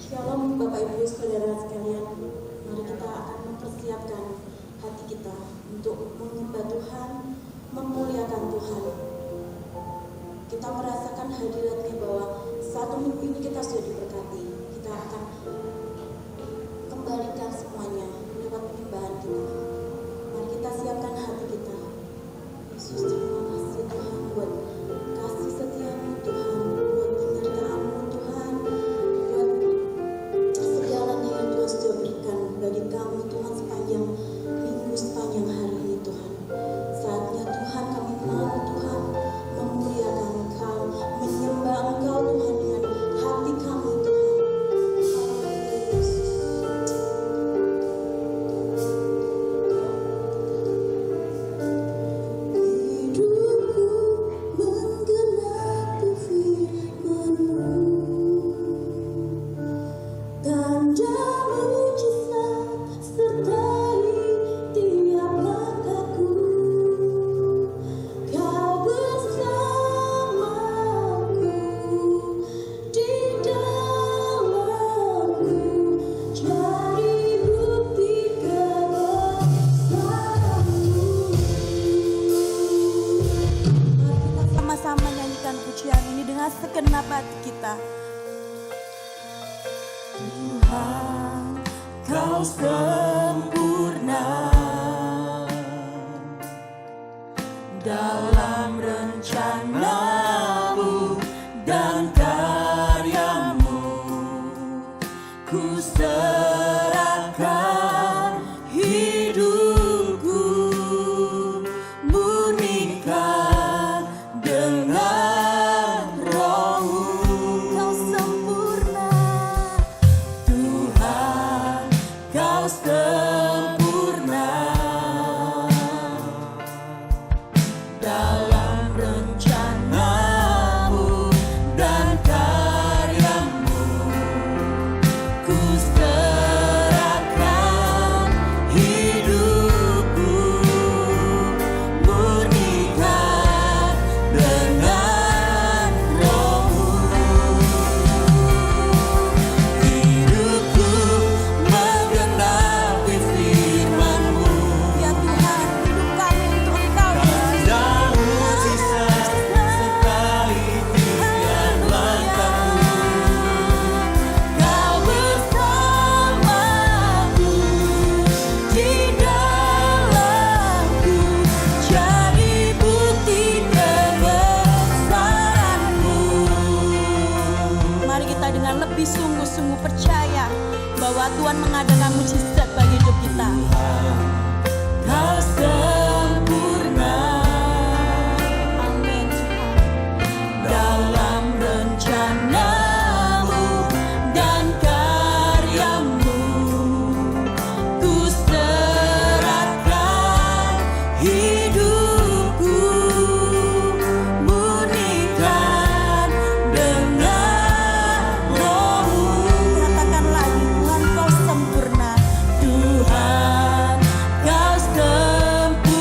Shalom Bapak Ibu Saudara sekalian. Mari kita akan mempersiapkan hati kita untuk menyembah Tuhan, memuliakan Tuhan. Kita merasakan hadiratnya bahwa satu minggu ini kita sudah diberkati. Kita akan kembalikan semuanya lewat penyembahan kita. Mari kita siapkan hati kita. Yesus, terima kasih Tuhan buat kasih setiamu Tuhan, buat penyertaanmu Tuhan, buat segalanya yang Tuhan sudah berikan bagi kami Tuhan sepanjang minggu, sepanjang hari ini Tuhan. Saatnya Tuhan kami mau Tuhan memuliakan Engkau, menyembah Engkau Tuhan dengan hati kami Tuhan. Haleluya Yesus. Hidupku menggenapi firman-Mu, tanda mujizat sertai tiap langkahku. Kau bersamaku di dalamku, jadi bukti kebesaran-Mu. Sama-sama nyanyikan pujian ini dengan segenap hati kita. Tuhan, Kau sempurna dalam rencana-Mu dan karya-Mu. Ku serahkan hidupku, murnikan dengan Roh-Mu. Kau sempurna, Tuhan, Kau sempurna dalam rencana-Mu dan karya-Mu. Ku serahkan hidupku, murnikan dengan Roh-Mu. Hidupku menggenapi firman-Mu. Ya Tuhan, hidup kami untuk Engkau, Yesus. Tanda mujizat sertai tiap langkahku. Kau bersamaku di dalamku, jadi bukti kebesaran-Mu. Mari kita dengan lebih sungguh-sungguh percaya bahwa Tuhan mengadakan mujizat bagi hidup kita. Kau sempurna, amin Tuhan, dalam rencana-Mu dan karya-Mu. Ku serahkan hidupku, murnikan dengan Roh-Mu. Katakan lagi, Tuhan Kau sempurna, Tuhan Kau sempurna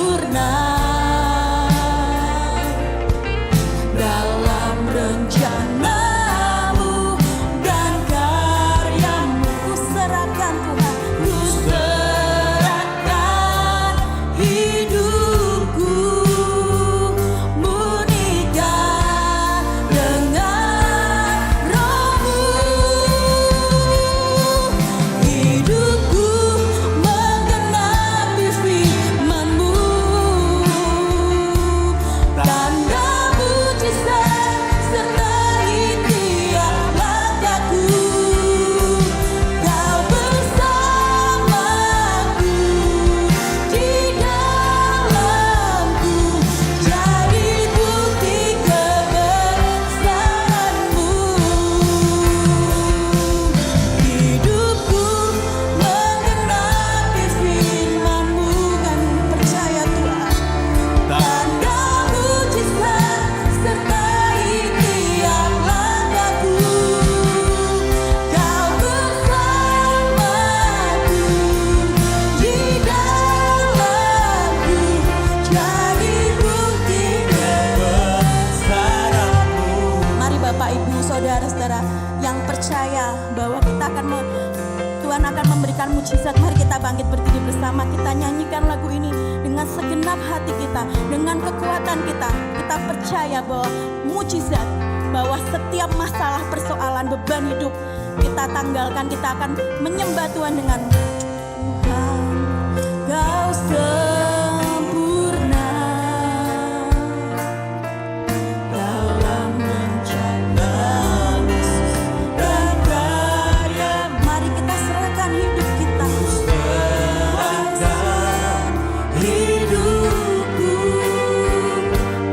yang percaya bahwa Tuhan akan memberikan mujizat, mari kita bangkit berdiri bersama. Kita nyanyikan lagu ini dengan segenap hati kita, dengan kekuatan kita. Kita percaya bahwa mujizat, bahwa setiap masalah, persoalan, beban hidup kita tanggalkan. Kita akan menyembah Tuhan dengan Tuhan, Kau sempurna dalam menjaga dan karya. Mari kita serahkan hidup kita. Serahkan hidupku,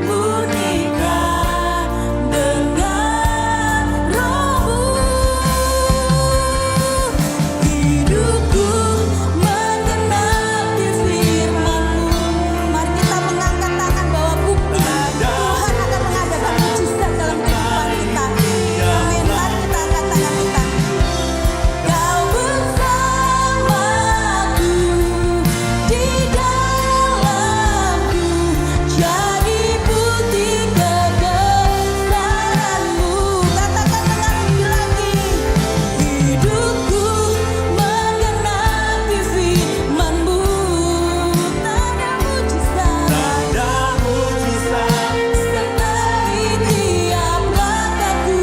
murnikan dengan Roh-Mu. Hidupku menggenapi firman-Mu. Mari kita mengangkat tangan bahwa bukti Tuhan akan mengadakan mujizat dalam kehidupan kita. Amin. Mari kita angkat tangan kita. Kau bersamaku, di dalamku, jadi bukti kebesaran-Mu. Katakan dengan lebih lagi. Hidupku menggenapi firman-Mu. Tanda mujizat sertai tiap langkahku.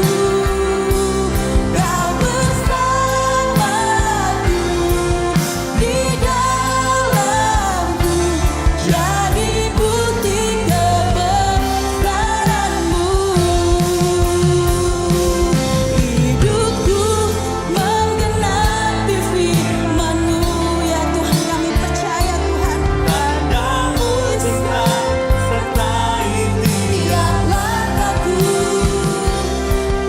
Kau bersamaku, di dalamku, jadi bukti kebesaran-Mu. Hidupku menggenapi firman-Mu. Ya Tuhan, kami percaya Tuhan, tiap langkahku.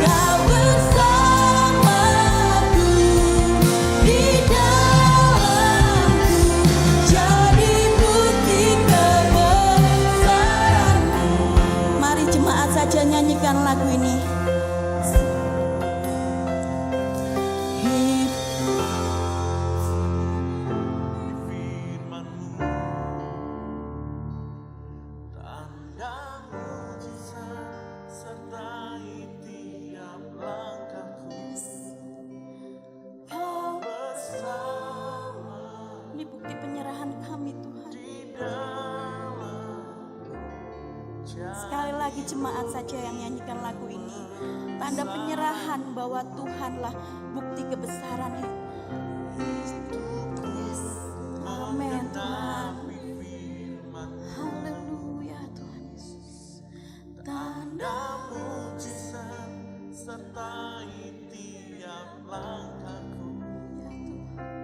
Kau bersamaku, di dalamku, jadi bukti kebesaran-Mu. Mari jemaat saja nyanyikan lagu ini. Ini bukti penyerahan kami Tuhan. Sekali lagi jemaat saja yang nyanyikan lagu ini. Tanda penyerahan bahwa Tuhanlah bukti kebesaran hidup. Amin Tuhan. Haleluya Tuhan Yesus. Tanda mujizat sertai tiap langkahku. Ya Tuhan.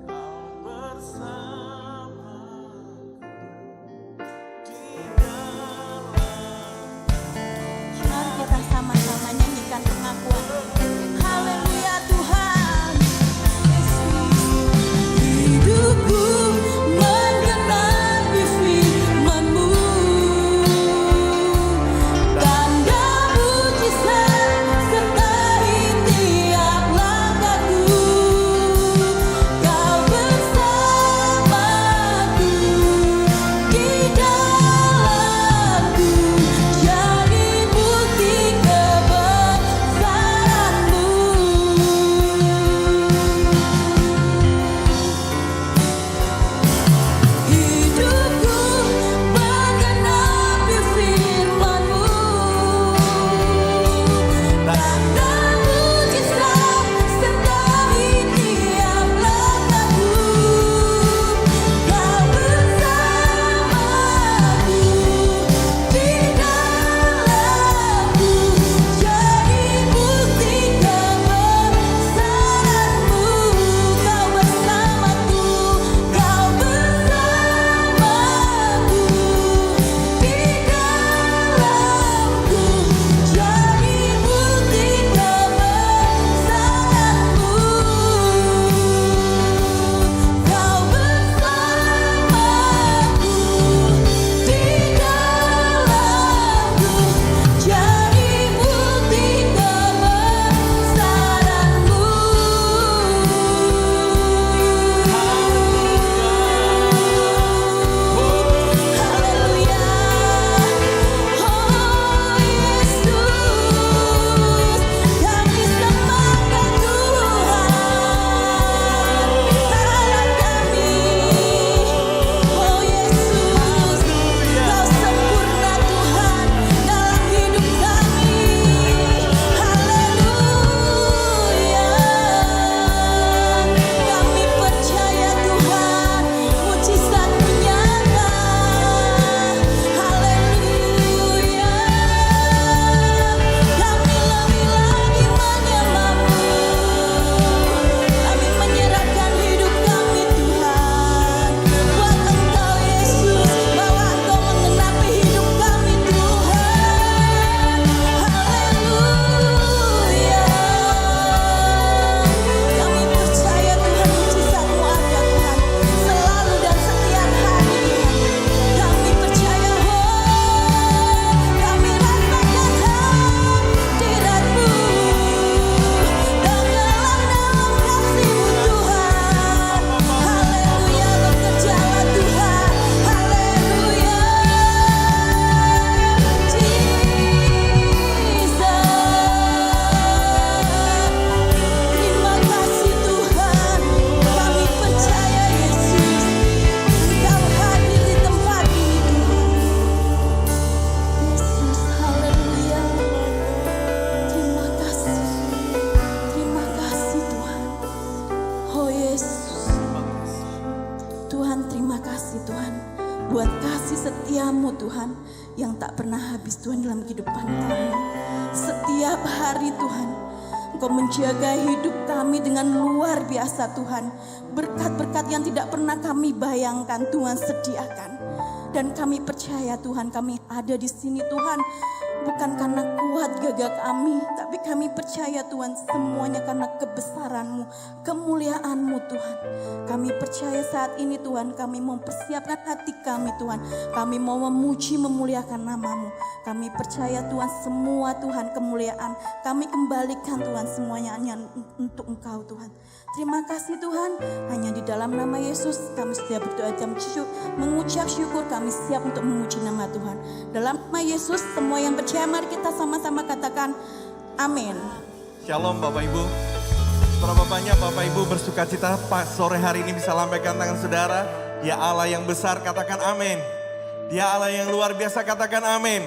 Kau bersama di dalam. Mari kita sama-sama nyanyikan pengakuan. Haleluya Tuhan Yesus. yang tak pernah habis Tuhan dalam kehidupan kami. Setiap hari Tuhan, Engkau menjaga hidup kami dengan luar biasa Tuhan. Berkat-berkat yang tidak pernah kami bayangkan Tuhan sediakan. Dan kami percaya Tuhan, kami ada di sini Tuhan, bukan karena kuat gagah kami, tapi kami percaya Tuhan semuanya karena kebesaran-Mu, kemuliaan-Mu Tuhan. Kami percaya saat ini Tuhan, kami mempersiapkan hati kami Tuhan. Kami mau memuji memuliakan nama-Mu. Kami percaya Tuhan semua Tuhan kemuliaan kami kembalikan Tuhan semuanya hanya untuk Engkau Tuhan. Terima kasih Tuhan, hanya di dalam nama Yesus kami setiap berdoa mengucap syukur, kami siap untuk memuji nama Tuhan. Dalam nama Yesus semua yang percaya mari kita sama-sama katakan amin. Shalom Bapak Ibu. Para bapaknya Bapak Ibu bersuka cita sore hari ini bisa lambaikan tangan saudara. Ya Allah yang besar katakan amin. Dia Allah yang luar biasa katakan amin.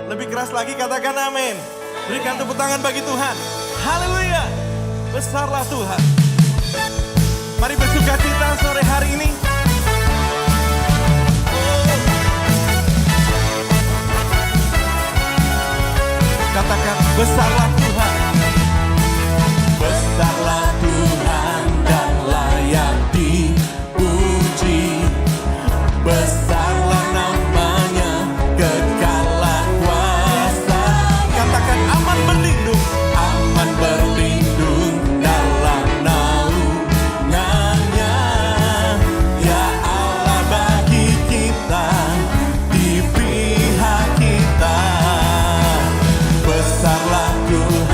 Lebih keras lagi katakan amin. Berikan tepuk tangan bagi Tuhan. Haleluya. Besarlah Tuhan. Mari bersuka cita sore hari ini. Katakan besarlah Tuhan. Besarlah Tuhan dan layak dipuji. Besarlah namanya, kekallah kuasa. Katakan aman berlindung dalam naungannya. Ya Allah bagi kita, di pihak kita. Besarlah Tuhan.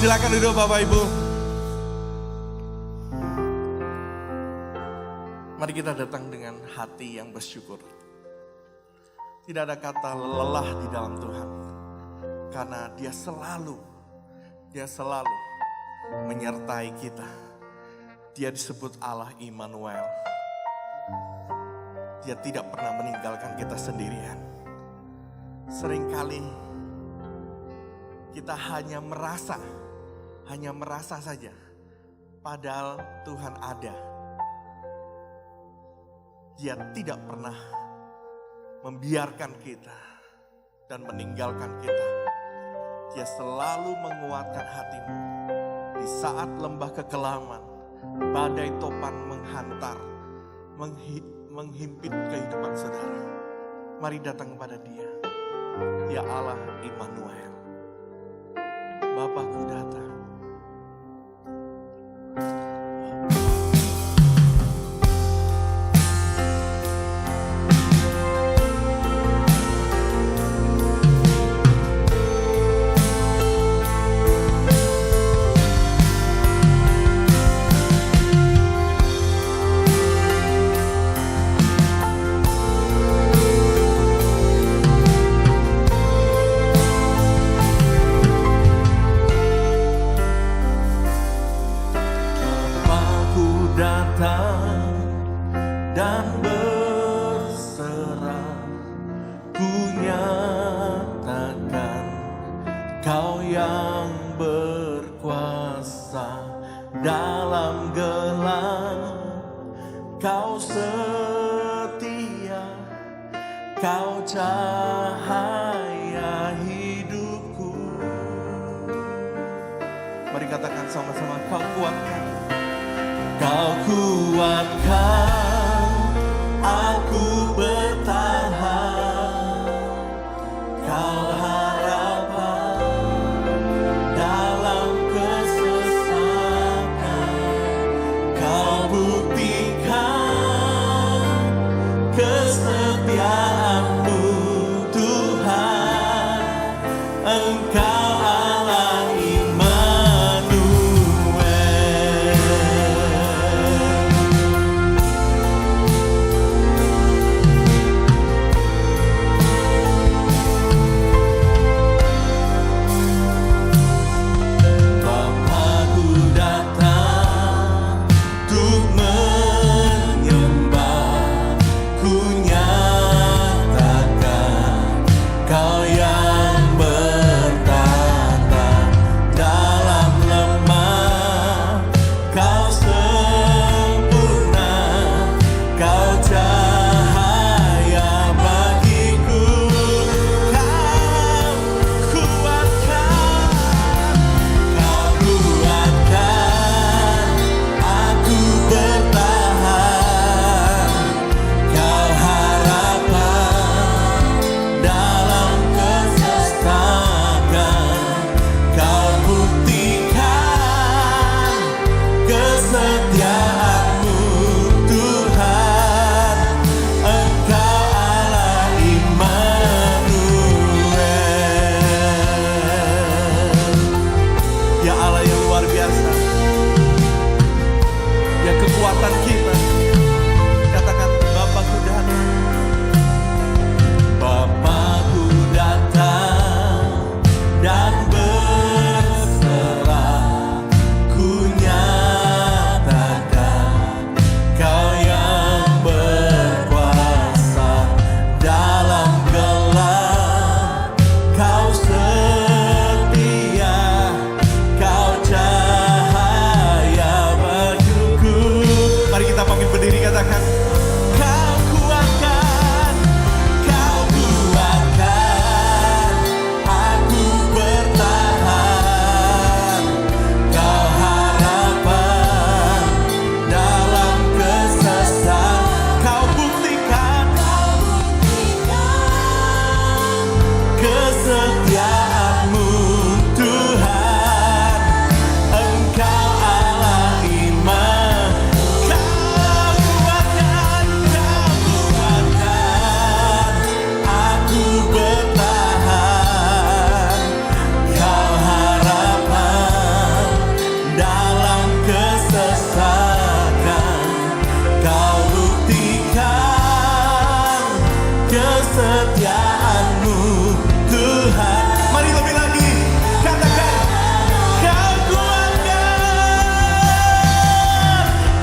Silakan duduk Bapak Ibu. Mari kita datang dengan hati yang bersyukur. Tidak ada kata lelah di dalam Tuhan. Karena Dia selalu menyertai kita. Dia disebut Allah Immanuel. Dia tidak pernah meninggalkan kita sendirian. Seringkali kita hanya merasa saja. Padahal Tuhan ada. Dia tidak pernah membiarkan kita dan meninggalkan kita. Dia selalu menguatkan hatimu. Di saat lembah kekelaman, badai topan menghantar, menghimpit kehidupan saudara. Mari datang kepada Dia. Ya Allah Immanuel. Bapakku datang. Dan berserah, ku nyatakan Kau yang berkuasa dalam gelap. Kau setia, Kau cahaya hidupku. Mari katakan sama-sama, Kau kuatkan. Kau kuatkan, aku bertahan. Kau harapan dalam kesesakan. Kau buktikan kesetiaan-Mu Tuhan. Engkau Allah Immanuel. kesetiaan-Mu Tuhan. Mari lebih lagi katakan, Kau kuatkan,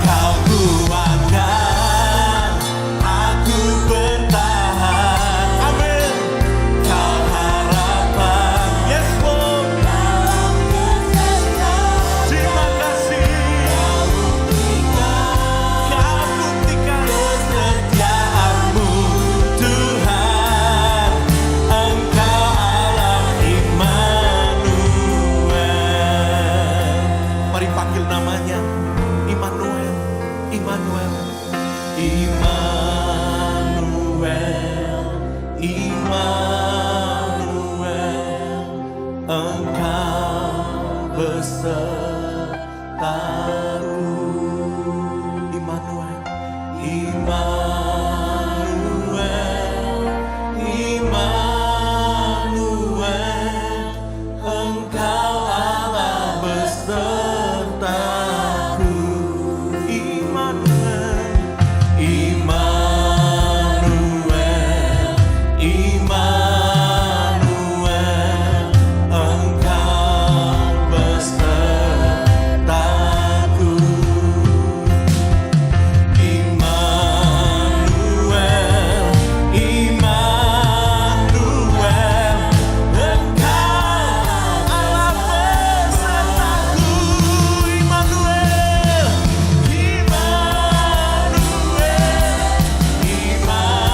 Kau kuatkan, aku bertahan. Amin. Kau harapan, yes Lord. Terima kasih. Kau buktikan kesetiaan-Mu Tuhan. Engkau Allah Immanuel. Mari panggil namanya Immanuel, Immanuel, Immanuel, Immanuel. Engkau besertaku. Immanuel, Immanuel, Immanuel. Engkau Allah besertaku. Immanuel, Immanuel, Immanuel. Engkau besertaku. Immanuel, Immanuel. Engkau Allah besertaku. Immanuel, Immanuel, Immanuel.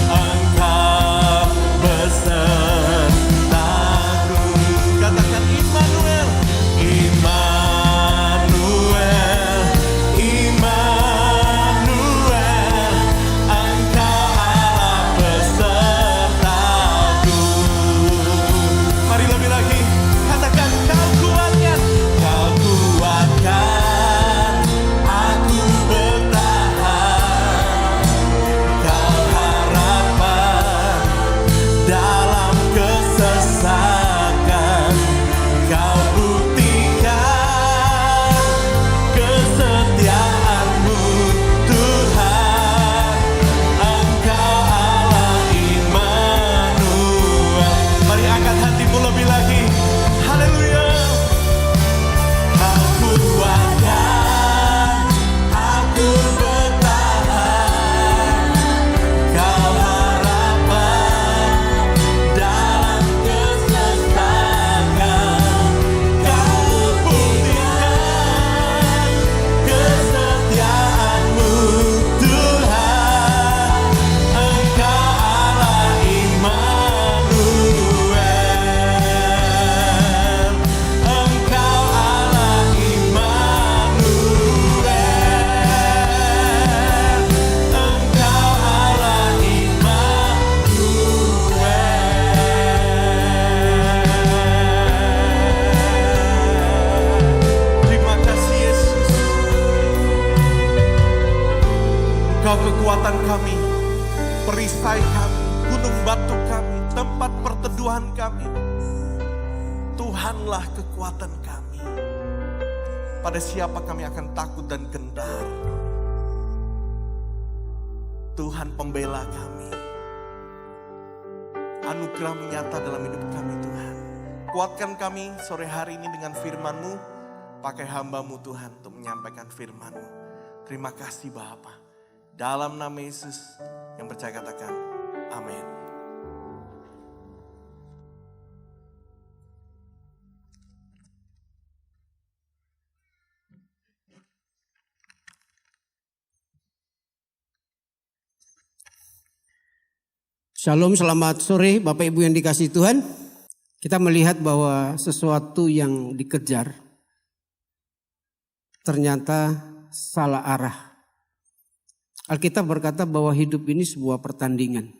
Engkau besertaku. Katakan Immanuel, Immanuel, Immanuel. Engkau Allah besertaku. Mari lebih lagi katakan, Kau kuatkan, Kau kuatkan, aku bertahan. Kau harapan dalam kesesakan. Kau buktikan kesetiaan-Mu Tuhan. Engkau Allah Immanuel. Mari angkat hatimu lebih lagi. Haleluya. Kau kuatkan, aku bertahan. Kau harapan dalam kesesakan. Kau buktikan kesetiaan-Mu Tuhan. Engkau Allah Immanuel. Engkau Allah Immanuel. Engkau Allah Immanuel. Terima kasih Yesus. Kau kekuatan kami, perisai kami, gunung batu kami, tempat perteduhan kami. Tuhanlah kekuatan kami. Pada siapa kami akan takut dan gentar? Tuhan pembela kami. Anugerah menyata dalam hidup kami Tuhan. Kuatkan kami sore hari ini dengan firman-Mu. Pakai hamba-Mu Tuhan untuk menyampaikan firman-Mu. Terima kasih Bapa. Dalam nama Yesus yang percaya katakan amin. Shalom, selamat sore Bapak Ibu yang dikasihi Tuhan. Kita melihat bahwa sesuatu yang dikejar ternyata salah arah. Alkitab berkata bahwa hidup ini sebuah pertandingan.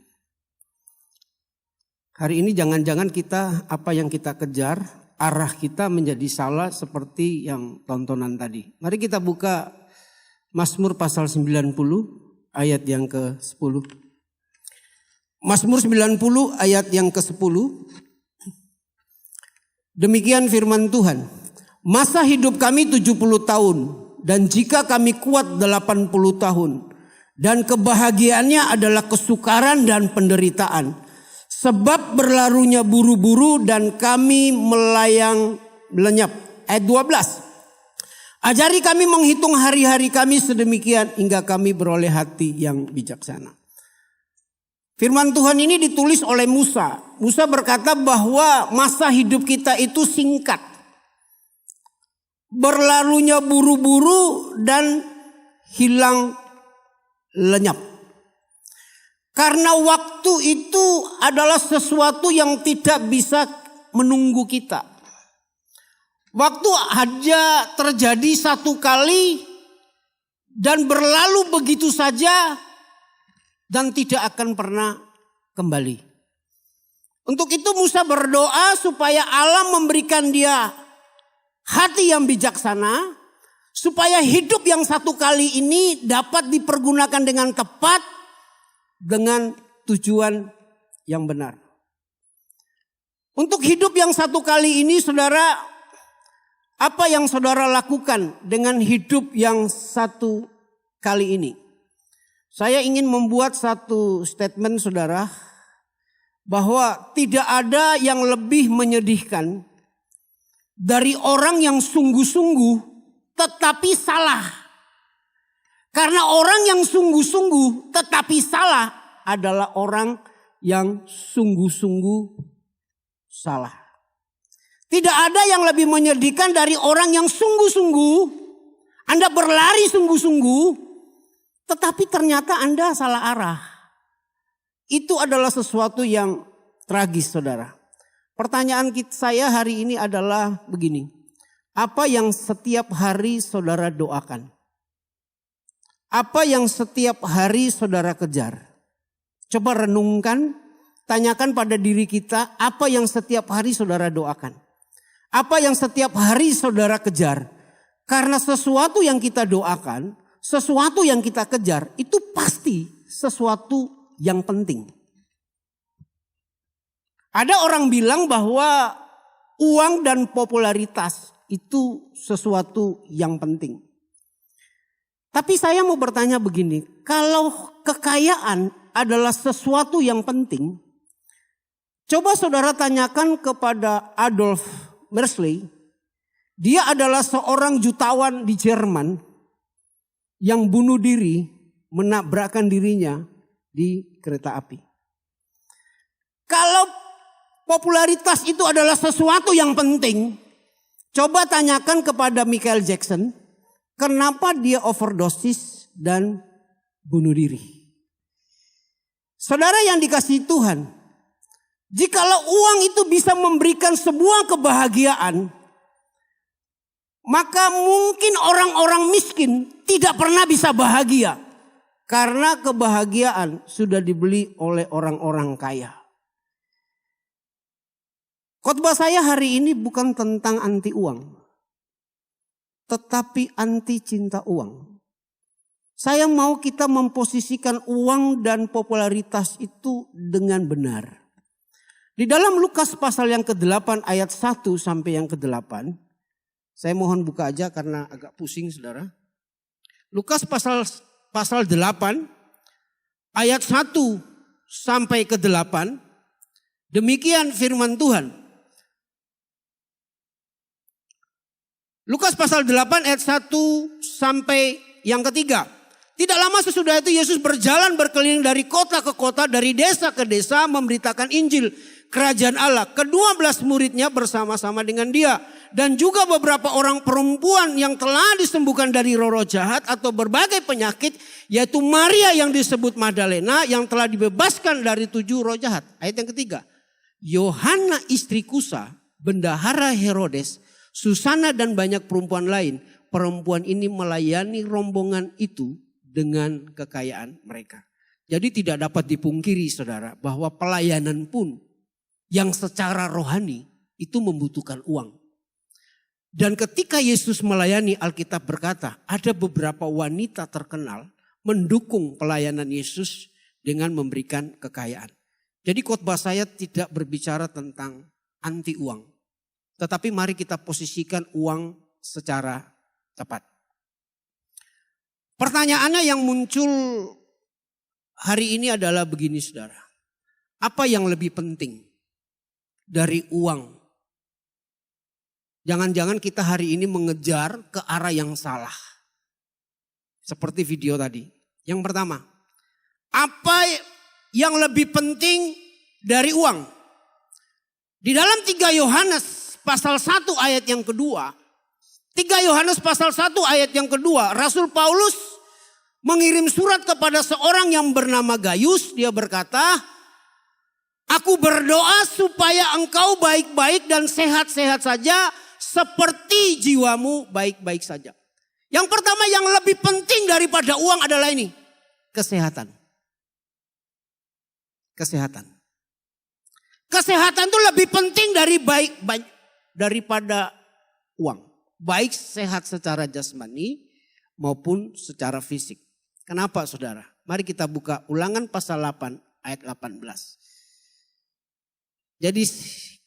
Hari ini jangan-jangan kita apa yang kita kejar, arah kita menjadi salah seperti yang tontonan tadi. Mari kita buka Mazmur pasal 90 ayat yang ke-10. Mazmur 90 ayat yang ke-10. Demikian firman Tuhan. Masa hidup kami 70 tahun dan jika kami kuat 80 tahun Dan kebahagiaannya adalah kesukaran dan penderitaan. Sebab berlarunya buru-buru dan kami melayang lenyap. Ayat 12. Ajari kami menghitung hari-hari kami sedemikian hingga kami beroleh hati yang bijaksana. Firman Tuhan ini ditulis oleh Musa. Musa berkata bahwa masa hidup kita itu singkat. Berlalunya buru-buru dan hilang lenyap. Karena waktu itu adalah sesuatu yang tidak bisa menunggu kita. Waktu hanya terjadi satu kali dan berlalu begitu saja dan tidak akan pernah kembali. Untuk itu Musa berdoa supaya Allah memberikan dia hati yang bijaksana, supaya hidup yang satu kali ini dapat dipergunakan dengan tepat, dengan tujuan yang benar. Untuk hidup yang satu kali ini, saudara, apa yang saudara lakukan dengan hidup yang satu kali ini? Saya ingin membuat satu statement, saudara, bahwa tidak ada yang lebih menyedihkan dari orang yang sungguh-sungguh tetapi salah. Karena orang yang sungguh-sungguh tetapi salah adalah orang yang sungguh-sungguh salah. Tidak ada yang lebih menyedihkan dari orang yang sungguh-sungguh. Anda berlari sungguh-sungguh, tetapi ternyata Anda salah arah. Itu adalah sesuatu yang tragis, saudara. Pertanyaan saya hari ini adalah begini. Apa yang setiap hari saudara doakan? Apa yang setiap hari saudara kejar? Coba renungkan, tanyakan pada diri kita, apa yang setiap hari saudara doakan? Apa yang setiap hari saudara kejar? Karena sesuatu yang kita doakan, sesuatu yang kita kejar, itu pasti sesuatu yang penting. Ada orang bilang bahwa uang dan popularitas itu sesuatu yang penting. Tapi saya mau bertanya begini, kalau kekayaan adalah sesuatu yang penting, coba saudara tanyakan kepada Adolf Mersley. Dia adalah seorang jutawan di Jerman yang bunuh diri, menabrakkan dirinya di kereta api. Kalau popularitas itu adalah sesuatu yang penting, coba tanyakan kepada Michael Jackson. Kenapa dia overdosis dan bunuh diri? Saudara yang dikasihi Tuhan, jikalau uang itu bisa memberikan sebuah kebahagiaan, maka mungkin orang-orang miskin tidak pernah bisa bahagia. Karena kebahagiaan sudah dibeli oleh orang-orang kaya. Khotbah saya hari ini bukan tentang anti uang, tetapi anti cinta uang. Saya mau kita memposisikan uang dan popularitas itu dengan benar. Di dalam Lukas pasal yang ke-8 ayat 1 sampai yang ke-8. Saya mohon buka aja karena agak pusing, saudara. Lukas pasal 8 ayat 1 sampai ke-8. Demikian firman Tuhan. Lukas pasal 8 ayat 1 sampai yang ketiga. Tidak lama sesudah itu Yesus berjalan berkeliling dari kota ke kota, dari desa ke desa memberitakan Injil kerajaan Allah. Ke-12 muridnya bersama-sama dengan dia. Dan juga beberapa orang perempuan yang telah disembuhkan dari roh-roh jahat atau berbagai penyakit. Yaitu Maria yang disebut Magdalena yang telah dibebaskan dari 7 roh jahat. Ayat yang ketiga. Yohana istri Kusa, bendahara Herodes, Susana dan banyak perempuan lain. Perempuan ini melayani rombongan itu dengan kekayaan mereka. Jadi tidak dapat dipungkiri, saudara, bahwa pelayanan pun yang secara rohani itu membutuhkan uang. Dan ketika Yesus melayani, Alkitab berkata ada beberapa wanita terkenal mendukung pelayanan Yesus dengan memberikan kekayaan. Jadi khotbah saya tidak berbicara tentang anti uang. Tetapi mari kita posisikan uang secara tepat. Pertanyaannya yang muncul hari ini adalah begini saudara. Apa yang lebih penting dari uang? Jangan-jangan kita hari ini mengejar ke arah yang salah. Seperti video tadi. Yang pertama, apa yang lebih penting dari uang? Di dalam 3 Yohanes pasal 1 ayat yang kedua. 3 Yohanes pasal 1 ayat yang kedua. Rasul Paulus mengirim surat kepada seorang yang bernama Gayus. Dia berkata, aku berdoa supaya engkau baik-baik dan sehat-sehat saja seperti jiwamu baik-baik saja. Yang pertama yang lebih penting daripada uang adalah ini. Kesehatan. Kesehatan. Kesehatan itu lebih penting daripada uang. Baik sehat secara jasmani maupun secara fisik. Kenapa saudara? Mari kita buka Ulangan pasal 8 ayat 18. Jadi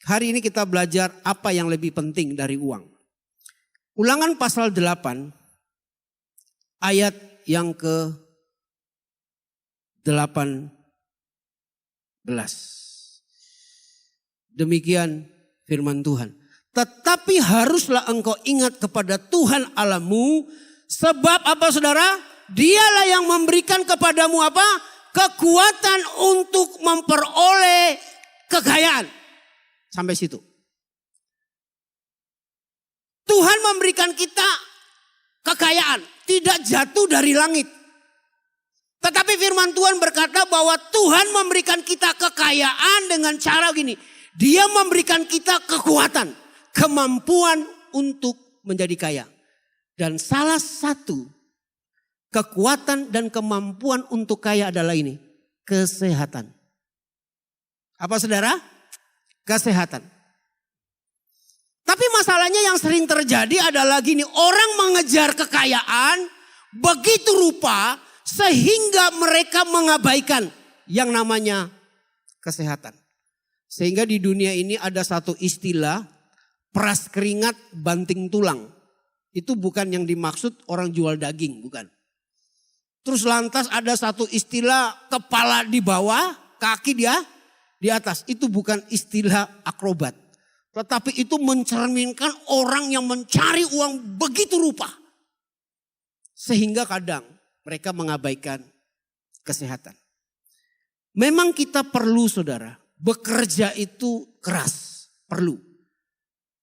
hari ini kita belajar apa yang lebih penting dari uang. Ulangan pasal 8 ayat yang ke-18. Demikian firman Tuhan. Tetapi haruslah engkau ingat kepada Tuhan Allahmu. Sebab apa saudara? Dialah yang memberikan kepadamu apa? Kekuatan untuk memperoleh kekayaan. Sampai situ. Tuhan memberikan kita kekayaan. Tidak jatuh dari langit. Tetapi firman Tuhan berkata bahwa Tuhan memberikan kita kekayaan dengan cara gini. Dia memberikan kita kekuatan. Kemampuan untuk menjadi kaya. Dan salah satu kekuatan dan kemampuan untuk kaya adalah ini. Kesehatan. Apa saudara? Kesehatan. Tapi masalahnya yang sering terjadi adalah gini. Orang mengejar kekayaan begitu rupa sehingga mereka mengabaikan yang namanya kesehatan. Sehingga di dunia ini ada satu istilah peras keringat banting tulang. Itu bukan yang dimaksud orang jual daging, bukan. Terus lantas ada satu istilah kepala di bawah, kaki dia di atas. Itu bukan istilah akrobat. Tetapi itu mencerminkan orang yang mencari uang begitu rupa. Sehingga kadang mereka mengabaikan kesehatan. Memang kita perlu saudara, bekerja itu keras, perlu.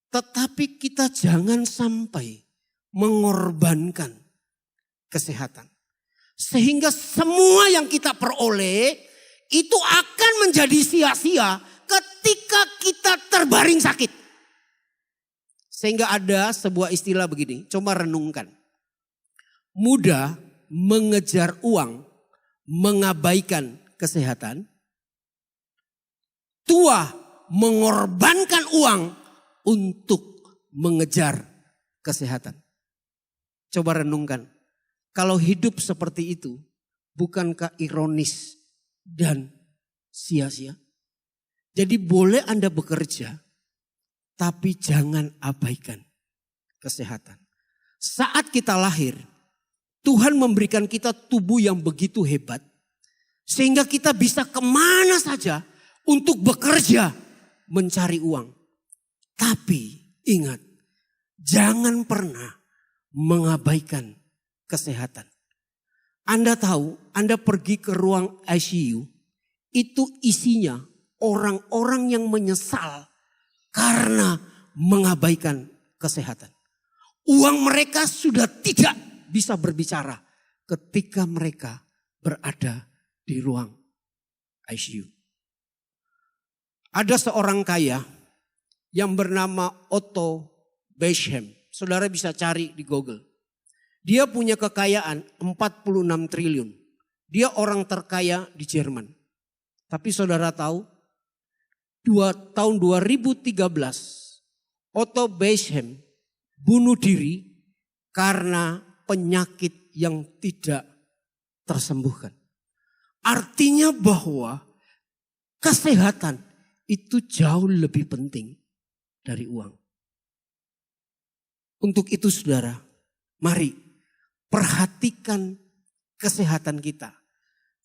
Tetapi kita jangan sampai mengorbankan kesehatan. Sehingga semua yang kita peroleh itu akan menjadi sia-sia ketika kita terbaring sakit. Sehingga ada sebuah istilah begini, coba renungkan. Muda mengejar uang, mengabaikan kesehatan. Tua mengorbankan uang untuk mengejar kesehatan. Coba renungkan. Kalau hidup seperti itu, bukankah ironis dan sia-sia? Jadi boleh Anda bekerja, tapi jangan abaikan kesehatan. Saat kita lahir, Tuhan memberikan kita tubuh yang begitu hebat. Sehingga kita bisa kemana saja untuk bekerja mencari uang. Tapi ingat, jangan pernah mengabaikan kesehatan. Anda tahu, Anda pergi ke ruang ICU, itu isinya orang-orang yang menyesal karena mengabaikan kesehatan. Uang mereka sudah tidak bisa berbicara ketika mereka berada di ruang ICU. Ada seorang kaya yang bernama Otto Beschem. Saudara bisa cari di Google. Dia punya kekayaan 46 triliun. Dia orang terkaya di Jerman. Tapi saudara tahu, tahun 2013 Otto Beschem bunuh diri karena penyakit yang tidak tersembuhkan. Artinya bahwa kesehatan itu jauh lebih penting dari uang. Untuk itu saudara, mari perhatikan kesehatan kita.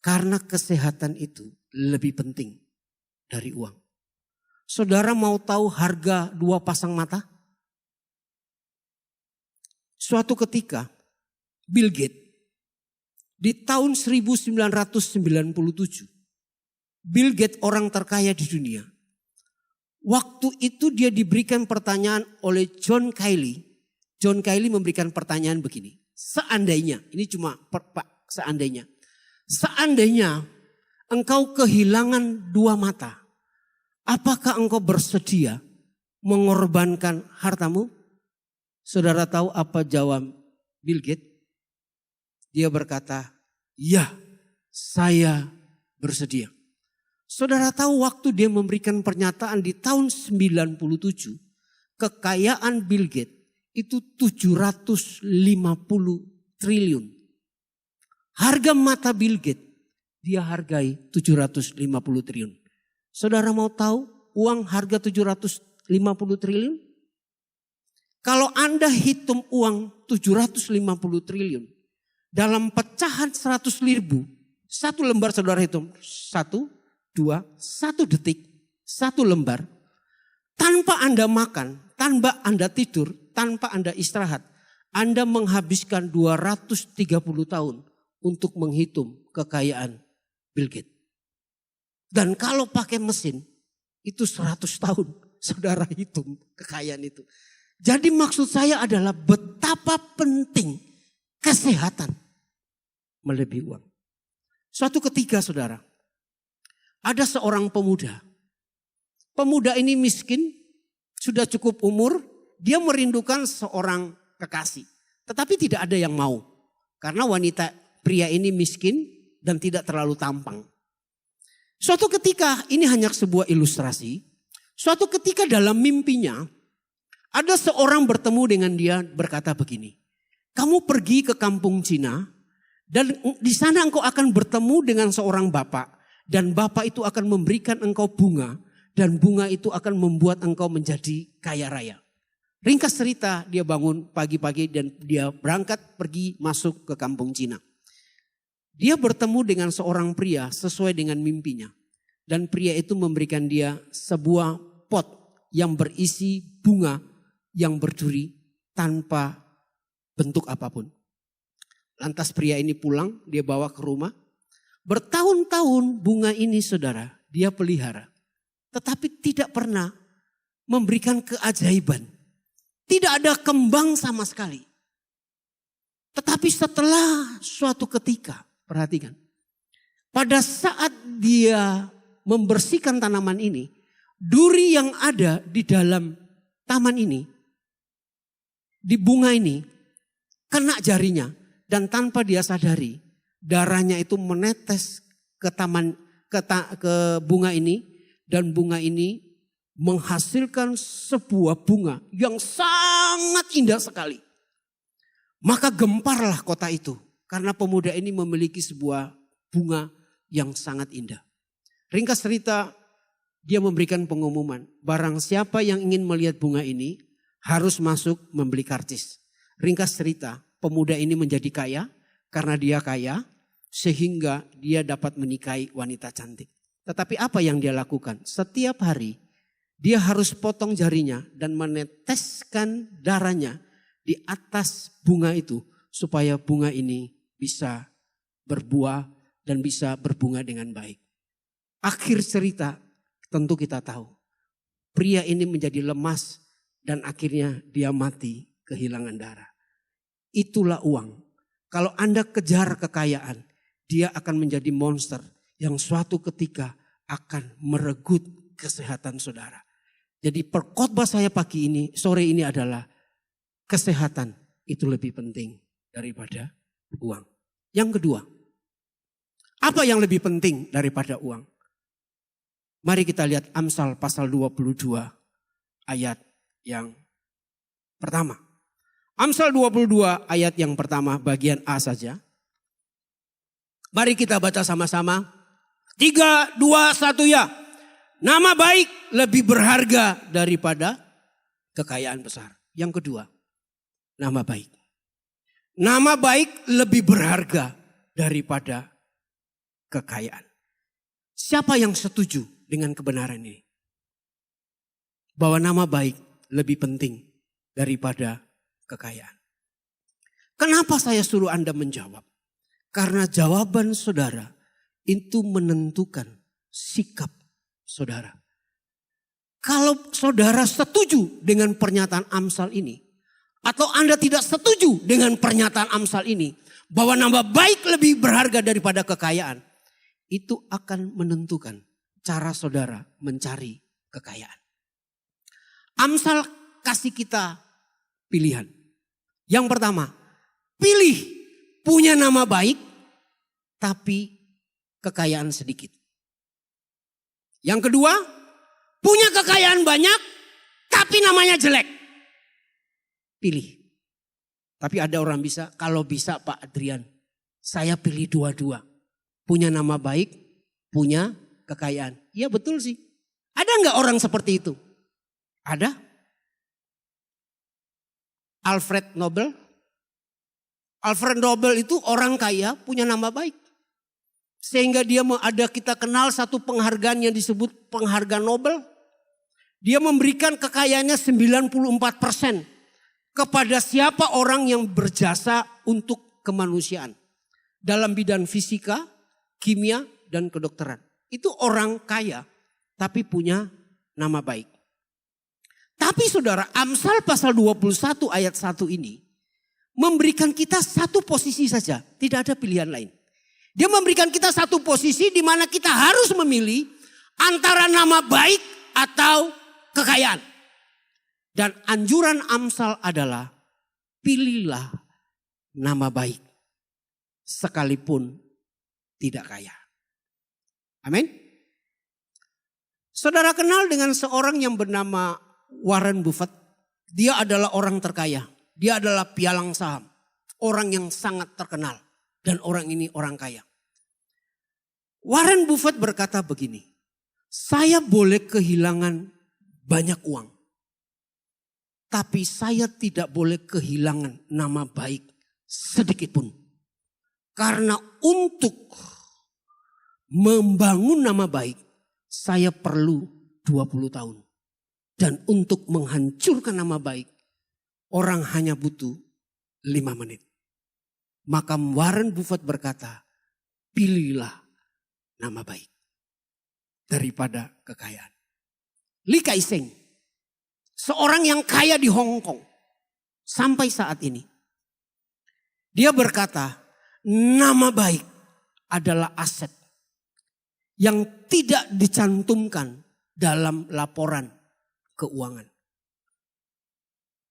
Karena kesehatan itu lebih penting dari uang. Saudara mau tahu harga 2 pasang mata? Suatu ketika Bill Gates di tahun 1997, Bill Gates orang terkaya di dunia. Waktu itu dia diberikan pertanyaan oleh John Kiley. John Kiley memberikan pertanyaan begini. Seandainya, ini cuma Pak, seandainya. Seandainya engkau kehilangan 2 mata, apakah engkau bersedia mengorbankan hartamu? Saudara tahu apa jawab Bill Gates? Dia berkata, ya, saya bersedia. Saudara tahu waktu dia memberikan pernyataan di tahun 97, kekayaan Bill Gates itu 750 triliun. Harga mata Bill Gates dia hargai 750 triliun. Saudara mau tahu uang harga 750 triliun? Kalau Anda hitung uang 750 triliun dalam pecahan 100.000, 1 lembar saudara hitung 1, 2, 1 detik, 1 lembar. Tanpa Anda makan, tanpa Anda tidur, tanpa Anda istirahat, Anda menghabiskan 230 tahun untuk menghitung kekayaan Bill Gates. Dan kalau pakai mesin, itu 100 tahun saudara hitung kekayaan itu. Jadi maksud saya adalah betapa penting kesehatan melebihi uang. Suatu ketika saudara, ada seorang pemuda. Pemuda ini miskin, sudah cukup umur, dia merindukan seorang kekasih. Tetapi tidak ada yang mau. Karena pria ini miskin dan tidak terlalu tampang. Suatu ketika, ini hanya sebuah ilustrasi. Suatu ketika dalam mimpinya, ada seorang bertemu dengan dia berkata begini. Kamu pergi ke kampung Cina dan di sana engkau akan bertemu dengan seorang bapak. Dan bapak itu akan memberikan engkau bunga. Dan bunga itu akan membuat engkau menjadi kaya raya. Ringkas cerita, dia bangun pagi-pagi dan dia berangkat pergi masuk ke kampung Cina. Dia bertemu dengan seorang pria sesuai dengan mimpinya. Dan pria itu memberikan dia sebuah pot yang berisi bunga yang berduri tanpa bentuk apapun. Lantas pria ini pulang, dia bawa ke rumah. Bertahun-tahun bunga ini saudara, dia pelihara. Tetapi tidak pernah memberikan keajaiban. Tidak ada kembang sama sekali. Tetapi setelah suatu ketika, perhatikan. Pada saat dia membersihkan tanaman ini, duri yang ada di dalam taman ini, di bunga ini, kena jarinya. Dan tanpa dia sadari, darahnya itu menetes ke bunga ini. Dan bunga ini menghasilkan sebuah bunga yang sangat indah sekali. Maka gemparlah kota itu. Karena pemuda ini memiliki sebuah bunga yang sangat indah. Ringkas cerita, dia memberikan pengumuman. Barang siapa yang ingin melihat bunga ini harus masuk membeli karcis. Ringkas cerita, pemuda ini menjadi kaya karena dia kaya sehingga dia dapat menikahi wanita cantik. Tetapi apa yang dia lakukan? Setiap hari dia harus potong jarinya dan meneteskan darahnya di atas bunga itu supaya bunga ini bisa berbuah dan bisa berbunga dengan baik. Akhir cerita tentu kita tahu. Pria ini menjadi lemas dan akhirnya dia mati kehilangan darah. Itulah uang. Kalau Anda kejar kekayaan, dia akan menjadi monster yang suatu ketika akan merenggut kesehatan saudara. Jadi perkhotbah saya sore ini adalah kesehatan itu lebih penting daripada uang. Yang kedua, apa yang lebih penting daripada uang? Mari kita lihat Amsal pasal 22 ayat yang pertama. Amsal 22 ayat yang pertama bagian A saja. Mari kita baca sama-sama. 3, 2, 1 ya. Nama baik lebih berharga daripada kekayaan besar. Yang kedua, nama baik. Nama baik lebih berharga daripada kekayaan. Siapa yang setuju dengan kebenaran ini? Bahwa nama baik lebih penting daripada kekayaan. Kenapa saya suruh Anda menjawab? Karena jawaban saudara itu menentukan sikap saudara. Kalau saudara setuju dengan pernyataan Amsal ini, atau Anda tidak setuju dengan pernyataan Amsal ini, bahwa nama baik lebih berharga daripada kekayaan, itu akan menentukan cara saudara mencari kekayaan. Amsal kasih kita pilihan. Yang pertama, pilih punya nama baik tapi kekayaan sedikit. Yang kedua, punya kekayaan banyak tapi namanya jelek. Pilih. Tapi ada orang bisa, kalau bisa Pak Adrian, saya pilih dua-dua. Punya nama baik, punya kekayaan. Iya betul sih. Ada nggak orang seperti itu? Ada. Alfred Nobel. Alfred Nobel itu orang kaya, punya nama baik. Sehingga dia ada kita kenal satu penghargaan yang disebut penghargaan Nobel. Dia memberikan kekayaannya 94% kepada siapa orang yang berjasa untuk kemanusiaan. Dalam bidang fisika, kimia, dan kedokteran. Itu orang kaya tapi punya nama baik. Tapi saudara, Amsal pasal 21 ayat 1 ini memberikan kita satu posisi saja. Tidak ada pilihan lain. Dia memberikan kita satu posisi di mana kita harus memilih antara nama baik atau kekayaan. Dan anjuran Amsal adalah pilihlah nama baik sekalipun tidak kaya. Amin. Saudara kenal dengan seorang yang bernama Warren Buffett. Dia adalah orang terkaya. Dia adalah pialang saham. Orang yang sangat terkenal. Dan orang ini orang kaya. Warren Buffett berkata begini. Saya boleh kehilangan banyak uang. Tapi saya tidak boleh kehilangan nama baik sedikit pun. Karena untuk membangun nama baik, saya perlu 20 tahun. Dan untuk menghancurkan nama baik, orang hanya butuh 5 menit. Maka Warren Buffett berkata, pilihlah nama baik daripada kekayaan. Lee Kai-seng, seorang yang kaya di Hong Kong sampai saat ini. Dia berkata, nama baik adalah aset yang tidak dicantumkan dalam laporan keuangan.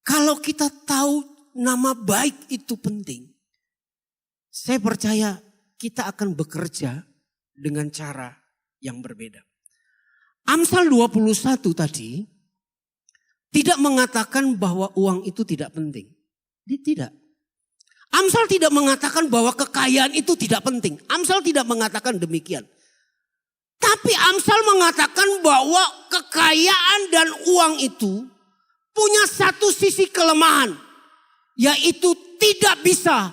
Kalau kita tahu nama baik itu penting, saya percaya kita akan bekerja dengan cara yang berbeda. Amsal 21 tadi tidak mengatakan bahwa uang itu tidak penting. Dia tidak. Amsal tidak mengatakan bahwa kekayaan itu tidak penting. Amsal tidak mengatakan demikian. Tapi Amsal mengatakan bahwa kekayaan dan uang itu punya satu sisi kelemahan. Yaitu tidak bisa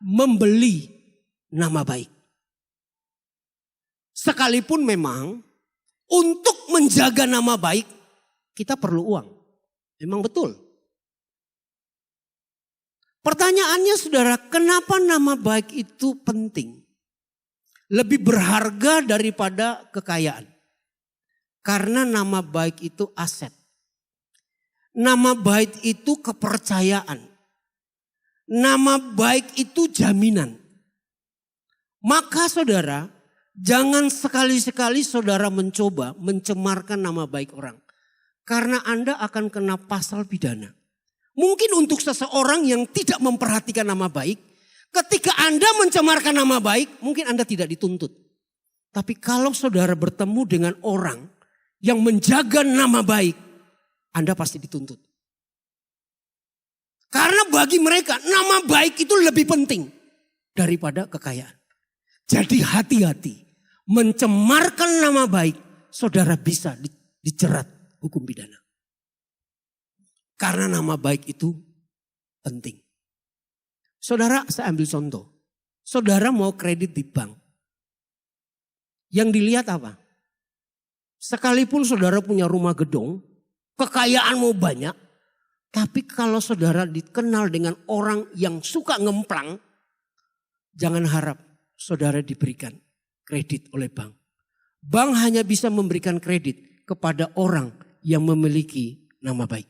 membeli nama baik. Sekalipun memang untuk menjaga nama baik kita perlu uang. Memang betul. Pertanyaannya saudara, kenapa nama baik itu penting? Lebih berharga daripada kekayaan. Karena nama baik itu aset. Nama baik itu kepercayaan. Nama baik itu jaminan. Maka saudara, jangan sekali-sekali saudara mencoba mencemarkan nama baik orang. Karena Anda akan kena pasal pidana. Mungkin untuk seseorang yang tidak memperhatikan nama baik, ketika Anda mencemarkan nama baik, mungkin Anda tidak dituntut. Tapi kalau saudara bertemu dengan orang yang menjaga nama baik, Anda pasti dituntut. Karena bagi mereka nama baik itu lebih penting daripada kekayaan. Jadi hati-hati, mencemarkan nama baik, saudara bisa dijerat hukum pidana. Karena nama baik itu penting. Saudara, saya ambil contoh. Saudara mau kredit di bank. Yang dilihat apa? Sekalipun saudara punya rumah gedung, kekayaanmu banyak, tapi kalau saudara dikenal dengan orang yang suka ngemplang, jangan harap saudara diberikan kredit oleh bank. Bank hanya bisa memberikan kredit kepada orang yang memiliki nama baik.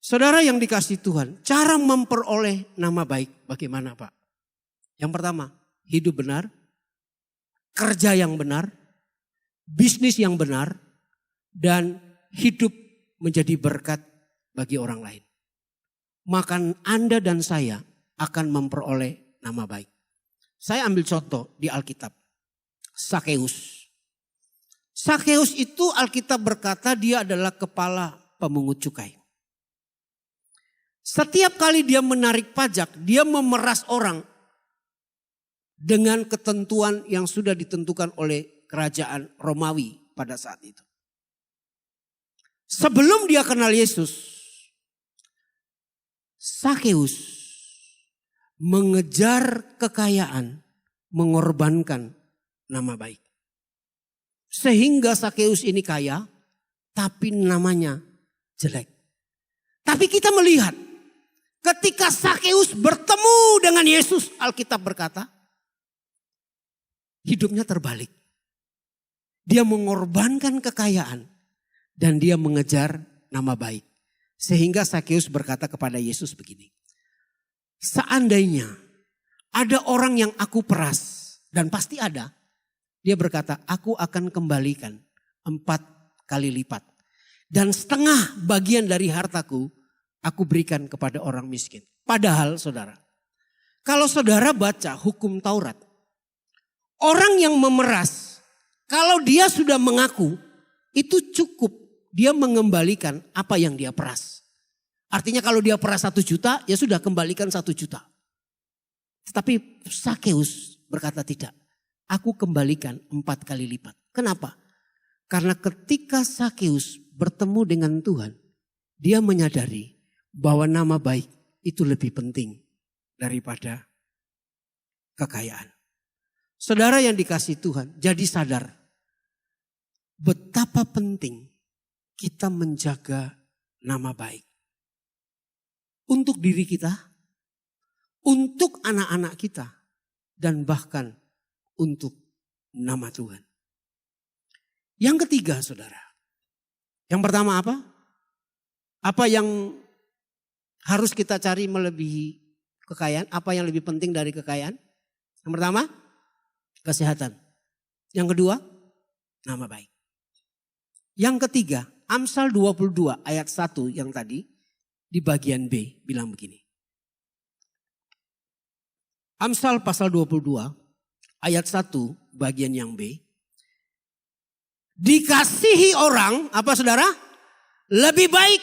Saudara yang dikasihi Tuhan, cara memperoleh nama baik bagaimana Pak? Yang pertama, hidup benar, kerja yang benar, bisnis yang benar, dan hidup menjadi berkat bagi orang lain. Maka Anda dan saya akan memperoleh nama baik. Saya ambil contoh di Alkitab. Sakeus. Sakeus itu Alkitab berkata dia adalah kepala pemungut cukai. Setiap kali dia menarik pajak, dia memeras orang dengan ketentuan yang sudah ditentukan oleh kerajaan Romawi pada saat itu. Sebelum dia kenal Yesus, Sakeus mengejar kekayaan, mengorbankan nama baik. Sehingga Sakeus ini kaya, tapi namanya jelek. Tapi kita melihat, ketika Sakeus bertemu dengan Yesus, Alkitab berkata, hidupnya terbalik. Dia mengorbankan kekayaan dan dia mengejar nama baik. Sehingga Sakeus berkata kepada Yesus begini, seandainya ada orang yang aku peras, dan pasti ada, dia berkata, aku akan kembalikan 4 kali lipat. Dan setengah bagian dari hartaku, aku berikan kepada orang miskin. Padahal saudara, kalau saudara baca hukum Taurat, orang yang memeras, kalau dia sudah mengaku, itu cukup dia mengembalikan apa yang dia peras. Artinya kalau dia peras 1 juta, ya sudah kembalikan 1 juta. Tetapi Sakeus berkata tidak. Aku kembalikan 4 kali lipat. Kenapa? Karena ketika Sakeus bertemu dengan Tuhan, dia menyadari bahwa nama baik itu lebih penting daripada kekayaan. Saudara yang dikasihi Tuhan, jadi sadar betapa penting kita menjaga nama baik. Untuk diri kita, untuk anak-anak kita, dan bahkan untuk nama Tuhan. Yang ketiga saudara, yang pertama apa? Apa yang harus kita cari melebihi kekayaan? Apa yang lebih penting dari kekayaan? Yang pertama, kesehatan. Yang kedua, nama baik. Yang ketiga, Amsal 22 ayat 1 yang tadi di bagian B bilang begini. Amsal pasal 22 ayat 1 bagian yang B. Dikasihi orang, apa saudara? Lebih baik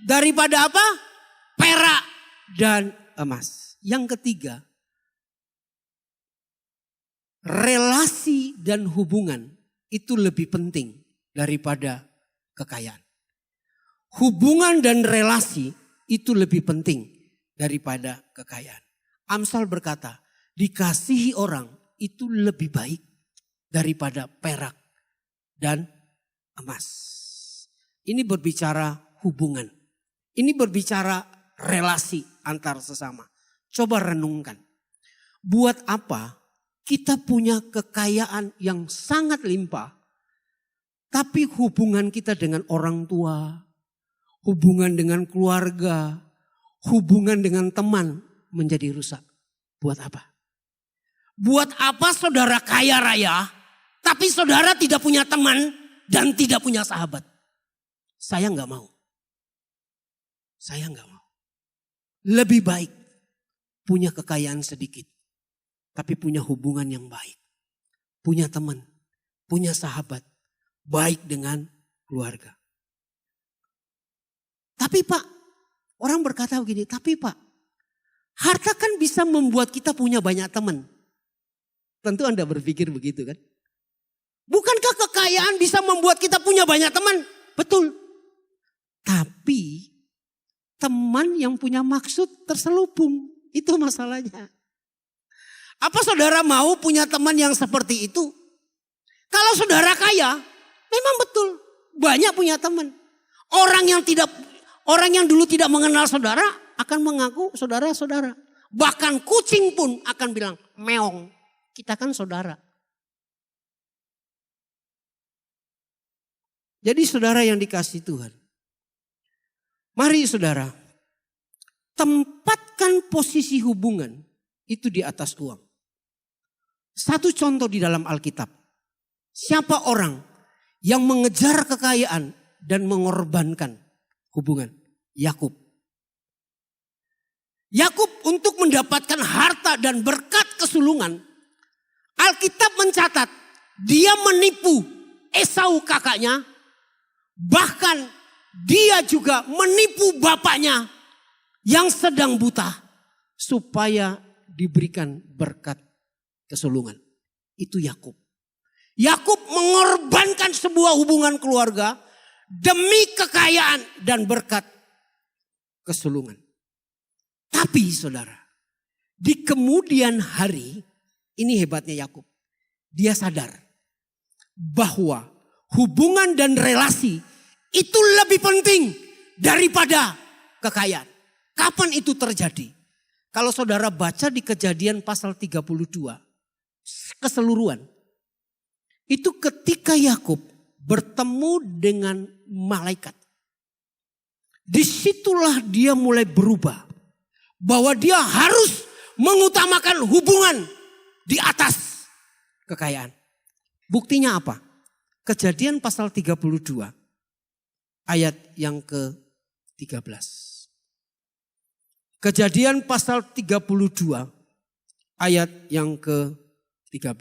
daripada apa? Perak dan emas. Yang ketiga, relasi dan hubungan itu lebih penting daripada kekayaan. Hubungan dan relasi itu lebih penting daripada kekayaan. Amsal berkata, dikasihi orang itu lebih baik daripada perak dan emas. Ini berbicara hubungan. Ini berbicara relasi antar sesama. Coba renungkan. Buat apa kita punya kekayaan yang sangat limpah, tapi hubungan kita dengan orang tua, hubungan dengan keluarga, hubungan dengan teman menjadi rusak. Buat apa? Buat apa saudara kaya raya, tapi saudara tidak punya teman dan tidak punya sahabat? Saya nggak mau. Saya nggak mau. Lebih baik punya kekayaan sedikit, tapi punya hubungan yang baik. Punya teman, punya sahabat, baik dengan keluarga. Tapi Pak, orang berkata begini, tapi Pak, harta kan bisa membuat kita punya banyak teman. Tentu Anda berpikir begitu kan? Bukankah kekayaan bisa membuat kita punya banyak teman? Betul. Tapi teman yang punya maksud terselubung, itu masalahnya. Apa saudara mau punya teman yang seperti itu? Kalau saudara kaya, memang betul banyak punya teman. Orang yang dulu tidak mengenal saudara akan mengaku saudara-saudara. Bahkan kucing pun akan bilang, meong, kita kan saudara. Jadi saudara yang dikasihi Tuhan, mari saudara, tempatkan posisi hubungan itu di atas uang. Satu contoh di dalam Alkitab. Siapa orang yang mengejar kekayaan dan mengorbankan hubungan? Yakub. Yakub untuk mendapatkan harta dan berkat kesulungan, Alkitab mencatat dia menipu Esau kakaknya, bahkan dia juga menipu bapaknya yang sedang buta supaya diberikan berkat kesulungan. Itu Yakub. Yakub mengorbankan sebuah hubungan keluarga demi kekayaan dan berkat kesulungan. Tapi saudara, di kemudian hari, ini hebatnya Yakub. Dia sadar bahwa hubungan dan relasi itu lebih penting daripada kekayaan. Kapan itu terjadi? Kalau saudara baca di Kejadian pasal 32, keseluruhan. Itu ketika Yakub bertemu dengan malaikat. Disitulah dia mulai berubah. Bahwa dia harus mengutamakan hubungan di atas kekayaan. Buktinya apa? Kejadian pasal 32 ayat yang ke-13. Kejadian pasal 32 ayat yang ke-13.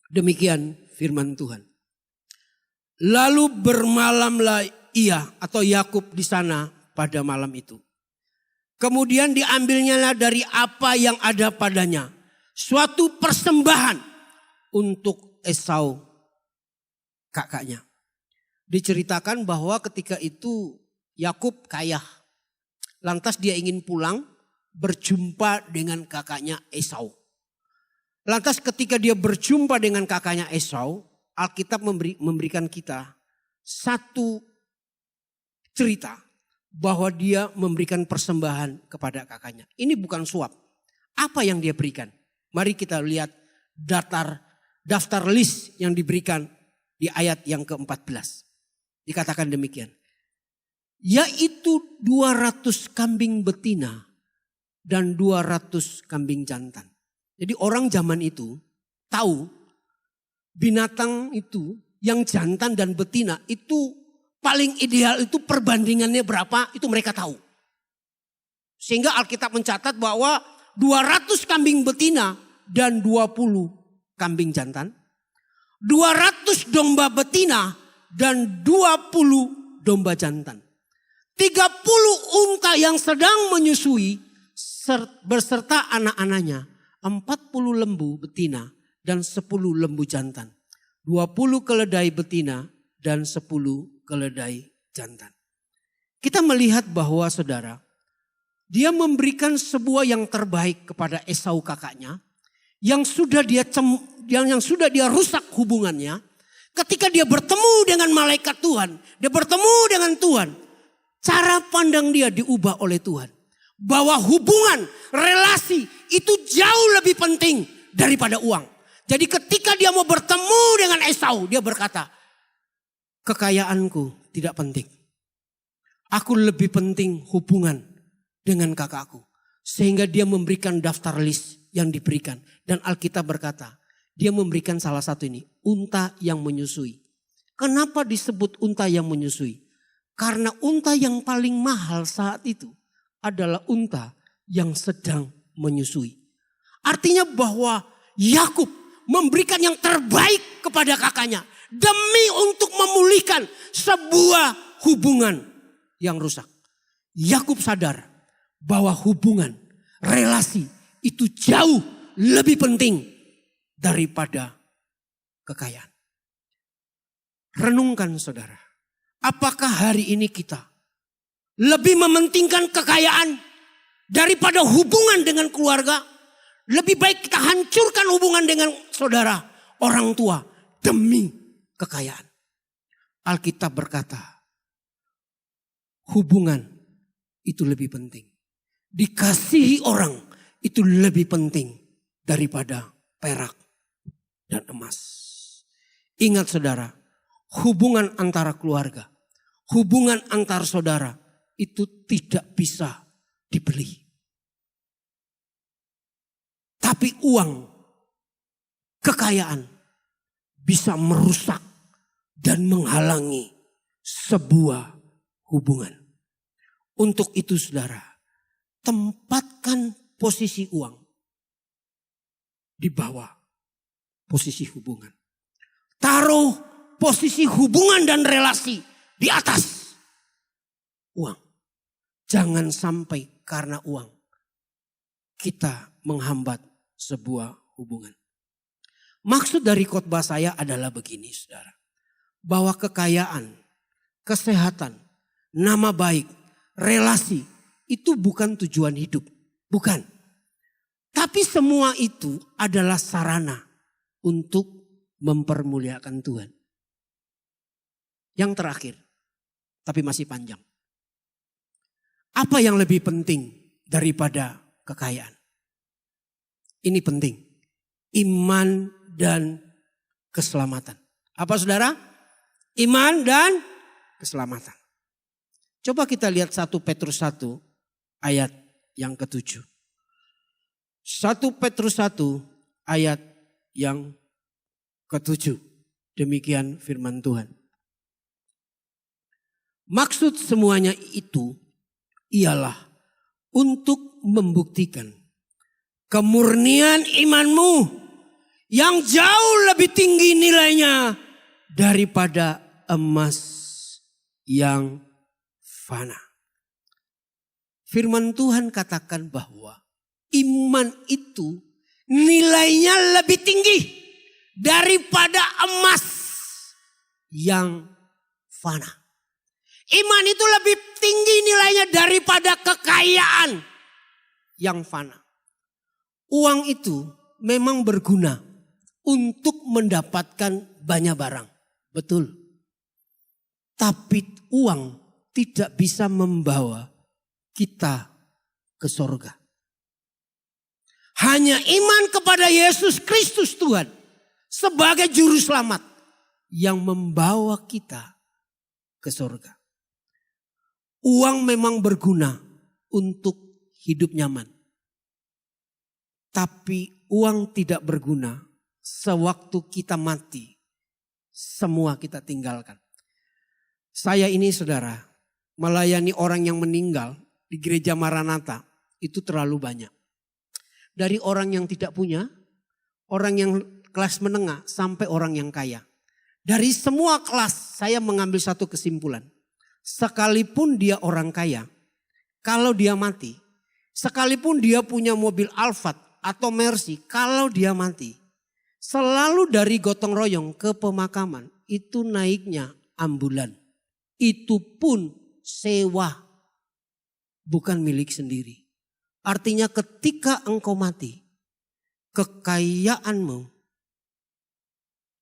Demikian firman Tuhan. Lalu bermalamlah ia atau Yakub di sana pada malam itu. Kemudian diambilnyalah dari apa yang ada padanya suatu persembahan untuk Esau kakaknya. Diceritakan bahwa ketika itu Yakub kaya. Lantas dia ingin pulang berjumpa dengan kakaknya Esau. Lantas ketika dia berjumpa dengan kakaknya Esau, Alkitab memberikan kita satu cerita bahwa dia memberikan persembahan kepada kakaknya. Ini bukan suap. Apa yang dia berikan? Mari kita lihat daftar list yang diberikan di ayat yang ke-14. Dikatakan demikian. Yaitu 200 kambing betina dan 200 kambing jantan. Jadi orang zaman itu tahu binatang itu yang jantan dan betina itu paling ideal itu perbandingannya berapa itu mereka tahu. Sehingga Alkitab mencatat bahwa 200 kambing betina dan 20 kambing jantan. 200 domba betina dan 20 domba jantan. 30 unta yang sedang menyusui berserta anak-anaknya. 40 lembu betina dan 10 lembu jantan. 20 keledai betina dan 10 keledai jantan. Kita melihat bahwa saudara, dia memberikan sebuah yang terbaik kepada Esau kakaknya, yang sudah dia rusak hubungannya. Ketika dia bertemu dengan malaikat Tuhan, dia bertemu dengan Tuhan, cara pandang dia diubah oleh Tuhan. Bahwa hubungan, relasi itu jauh lebih penting daripada uang. Jadi ketika dia mau bertemu dengan Esau, dia berkata, kekayaanku tidak penting. Aku lebih penting hubungan dengan kakakku. Sehingga dia memberikan daftar list yang diberikan. Dan Alkitab berkata, dia memberikan salah satu ini, unta yang menyusui. Kenapa disebut unta yang menyusui? Karena unta yang paling mahal saat itu adalah unta yang sedang menyusui. Artinya bahwa Yakub memberikan yang terbaik kepada kakaknya demi untuk memulihkan sebuah hubungan yang rusak. Yakub sadar bahwa hubungan, relasi itu jauh lebih penting daripada kekayaan. Renungkan saudara, apakah hari ini kita lebih mementingkan kekayaan daripada hubungan dengan keluarga? Lebih baik kita hancurkan hubungan dengan saudara, orang tua demi kekayaan. Alkitab berkata, hubungan itu lebih penting. Dikasihi orang itu lebih penting daripada perak dan emas. Ingat saudara, hubungan antara keluarga, hubungan antar saudara itu tidak bisa dibeli. Tapi uang, kekayaan bisa merusak dan menghalangi sebuah hubungan. Untuk itu saudara, tempatkan posisi uang di bawah posisi hubungan. Taruh posisi hubungan dan relasi di atas uang. Jangan sampai karena uang kita menghambat sebuah hubungan. Maksud dari khotbah saya adalah begini saudara. Bahwa kekayaan, kesehatan, nama baik, relasi itu bukan tujuan hidup. Bukan. Tapi semua itu adalah sarana untuk mempermuliakan Tuhan. Yang terakhir, tapi masih panjang. Apa yang lebih penting daripada kekayaan? Ini penting. Iman dan keselamatan. Apa saudara? Iman dan keselamatan. Coba kita lihat 1 Petrus 1 ayat yang ke-7. 1 Petrus 1 ayat yang ke-7. Demikian firman Tuhan. Maksud semuanya itu ialah untuk membuktikan kemurnian imanmu yang jauh lebih tinggi nilainya daripada emas yang fana. Firman Tuhan katakan bahwa iman itu nilainya lebih tinggi daripada emas yang fana. Iman itu lebih tinggi nilainya daripada kekayaan yang fana. Uang itu memang berguna untuk mendapatkan banyak barang. Betul. Tapi uang tidak bisa membawa kita ke sorga. Hanya iman kepada Yesus Kristus Tuhan sebagai juru selamat yang membawa kita ke sorga. Uang memang berguna untuk hidup nyaman. Tapi uang tidak berguna sewaktu kita mati. Semua kita tinggalkan. Saya ini saudara, melayani orang yang meninggal di gereja Maranatha itu terlalu banyak. Dari orang yang tidak punya, orang yang kelas menengah sampai orang yang kaya. Dari semua kelas saya mengambil satu kesimpulan. Sekalipun dia orang kaya, kalau dia mati, sekalipun dia punya mobil Alphard atau Mercy, kalau dia mati, selalu dari gotong royong ke pemakaman itu naiknya ambulan. Itu pun sewa, bukan milik sendiri. Artinya ketika engkau mati, kekayaanmu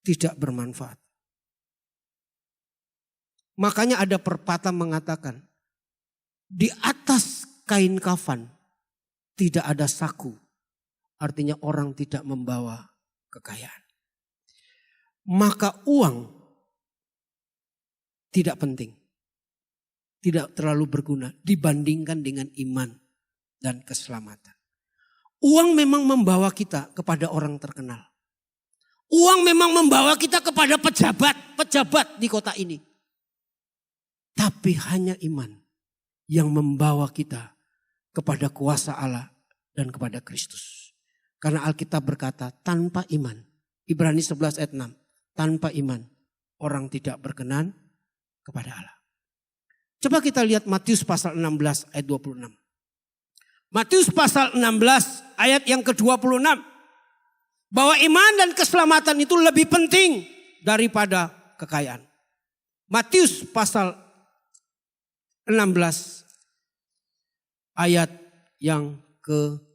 tidak bermanfaat. Makanya ada pepatah mengatakan, di atas kain kafan tidak ada saku. Artinya orang tidak membawa kekayaan. Maka uang tidak penting. Tidak terlalu berguna dibandingkan dengan iman dan keselamatan. Uang memang membawa kita kepada orang terkenal. Uang memang membawa kita kepada pejabat di kota ini. Tapi hanya iman yang membawa kita kepada kuasa Allah dan kepada Kristus. Karena Alkitab berkata tanpa iman. Ibrani 11 ayat 6. Tanpa iman orang tidak berkenan kepada Allah. Coba kita lihat Matius pasal 16 ayat 26. Matius pasal 16 ayat yang ke-26. Bahwa iman dan keselamatan itu lebih penting daripada kekayaan. Matius pasal 16 ayat yang ke-26.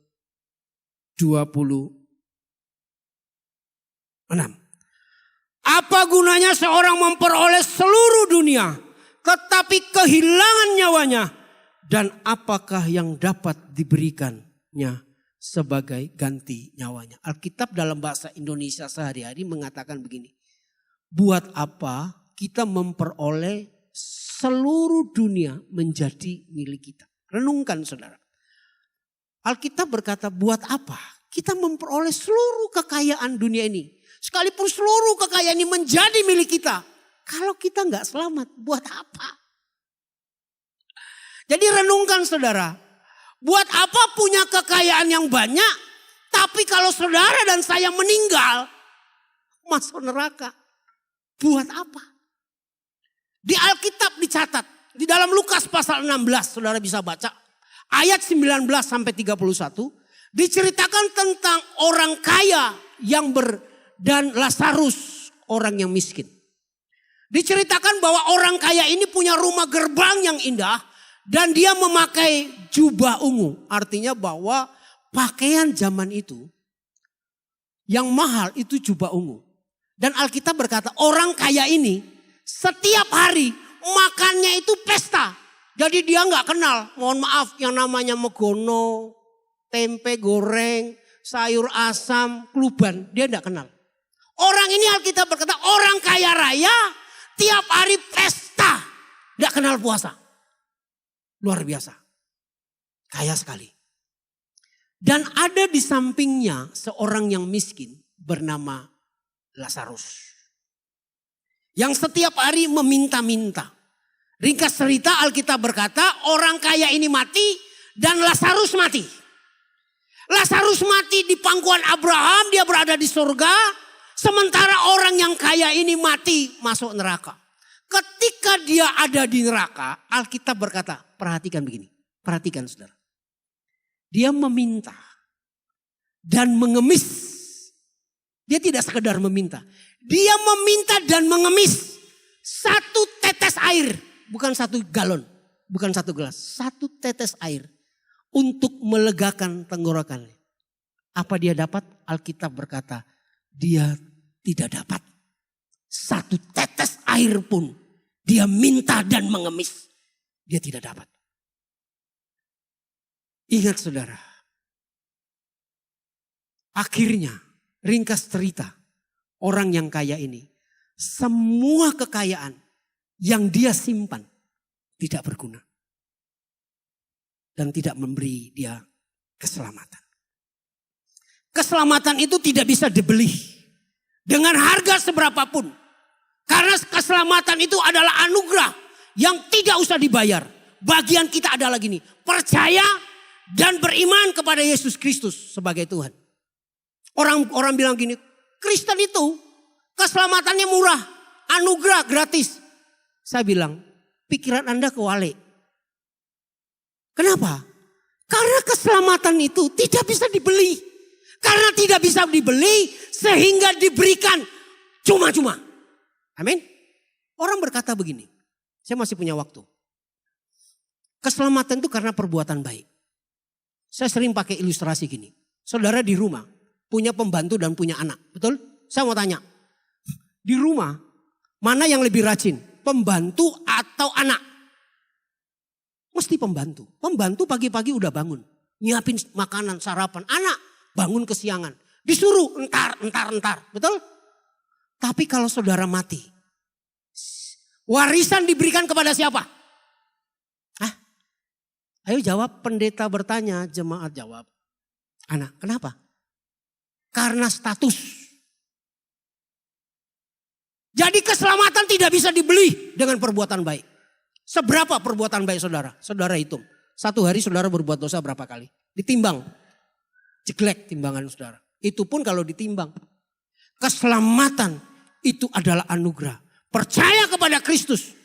Apa gunanya seorang memperoleh seluruh dunia tetapi kehilangan nyawanya? Dan apakah yang dapat diberikannya sebagai ganti nyawanya? Alkitab dalam bahasa Indonesia sehari-hari mengatakan begini. Buat apa kita memperoleh seluruh dunia menjadi milik kita? Renungkan saudara. Alkitab berkata buat apa kita memperoleh seluruh kekayaan dunia ini. Sekalipun seluruh kekayaan ini menjadi milik kita. Kalau kita nggak selamat buat apa? Jadi renungkan saudara. Buat apa punya kekayaan yang banyak. Tapi kalau saudara dan saya meninggal. Masuk neraka. Buat apa? Di Alkitab dicatat. Di dalam Lukas pasal 16 saudara bisa baca. Ayat 19 sampai 31. Diceritakan tentang orang kaya yang dan Lazarus orang yang miskin. Diceritakan bahwa orang kaya ini punya rumah gerbang yang indah. Dan dia memakai jubah ungu. Artinya bahwa pakaian zaman itu yang mahal itu jubah ungu. Dan Alkitab berkata orang kaya ini setiap hari makannya itu pesta. Jadi dia nggak kenal, mohon maaf, yang namanya megono, tempe goreng, sayur asam, kluban. Dia nggak kenal. Orang ini Alkitab berkata orang kaya raya tiap hari pesta. Nggak kenal puasa. Luar biasa. Kaya sekali. Dan ada di sampingnya seorang yang miskin bernama Lazarus. Yang setiap hari meminta-minta. Ringkas cerita Alkitab berkata orang kaya ini mati dan Lazarus mati. Lazarus mati di pangkuan Abraham, dia berada di surga. Sementara orang yang kaya ini mati masuk neraka. Ketika dia ada di neraka, Alkitab berkata, perhatikan begini. Perhatikan saudara. Dia meminta dan mengemis. Dia tidak sekedar meminta. Dia meminta dan mengemis satu tetes air. Bukan satu galon. Bukan satu gelas. Satu tetes air. Untuk melegakan tenggorokannya. Apa dia dapat? Alkitab berkata, dia tidak dapat. Satu tetes air pun dia minta dan mengemis. Dia tidak dapat. Ingat saudara. Akhirnya ringkas cerita. Orang yang kaya ini. Semua kekayaan yang dia simpan tidak berguna. Dan tidak memberi dia keselamatan. Keselamatan itu tidak bisa dibeli. Dengan harga seberapapun. Karena keselamatan itu adalah anugerah yang tidak usah dibayar. Bagian kita adalah gini. Percaya dan beriman kepada Yesus Kristus sebagai Tuhan. Orang bilang gini. Kristen itu keselamatannya murah. Anugerah gratis. Saya bilang pikiran Anda kewalik. Kenapa? Karena keselamatan itu tidak bisa dibeli. Karena tidak bisa dibeli sehingga diberikan cuma-cuma. Amin. Orang berkata begini. Saya masih punya waktu. Keselamatan itu karena perbuatan baik. Saya sering pakai ilustrasi gini. Saudara di rumah punya pembantu dan punya anak. Betul? Saya mau tanya. Di rumah mana yang lebih rajin? Pembantu atau anak? Mesti pembantu. Pembantu pagi-pagi udah bangun. Nyiapin makanan, sarapan. Anak bangun kesiangan. Disuruh entar. Betul? Tapi kalau saudara mati. Warisan diberikan kepada siapa? Hah? Ayo jawab, pendeta bertanya, jemaat jawab. Anak, kenapa? Karena status. Jadi keselamatan tidak bisa dibeli dengan perbuatan baik. Seberapa perbuatan baik saudara? Saudara hitung. Satu hari saudara berbuat dosa berapa kali? Ditimbang. Jeglek timbangan saudara. Itu pun kalau ditimbang. Keselamatan itu adalah anugerah. Percaya kepada Kristus.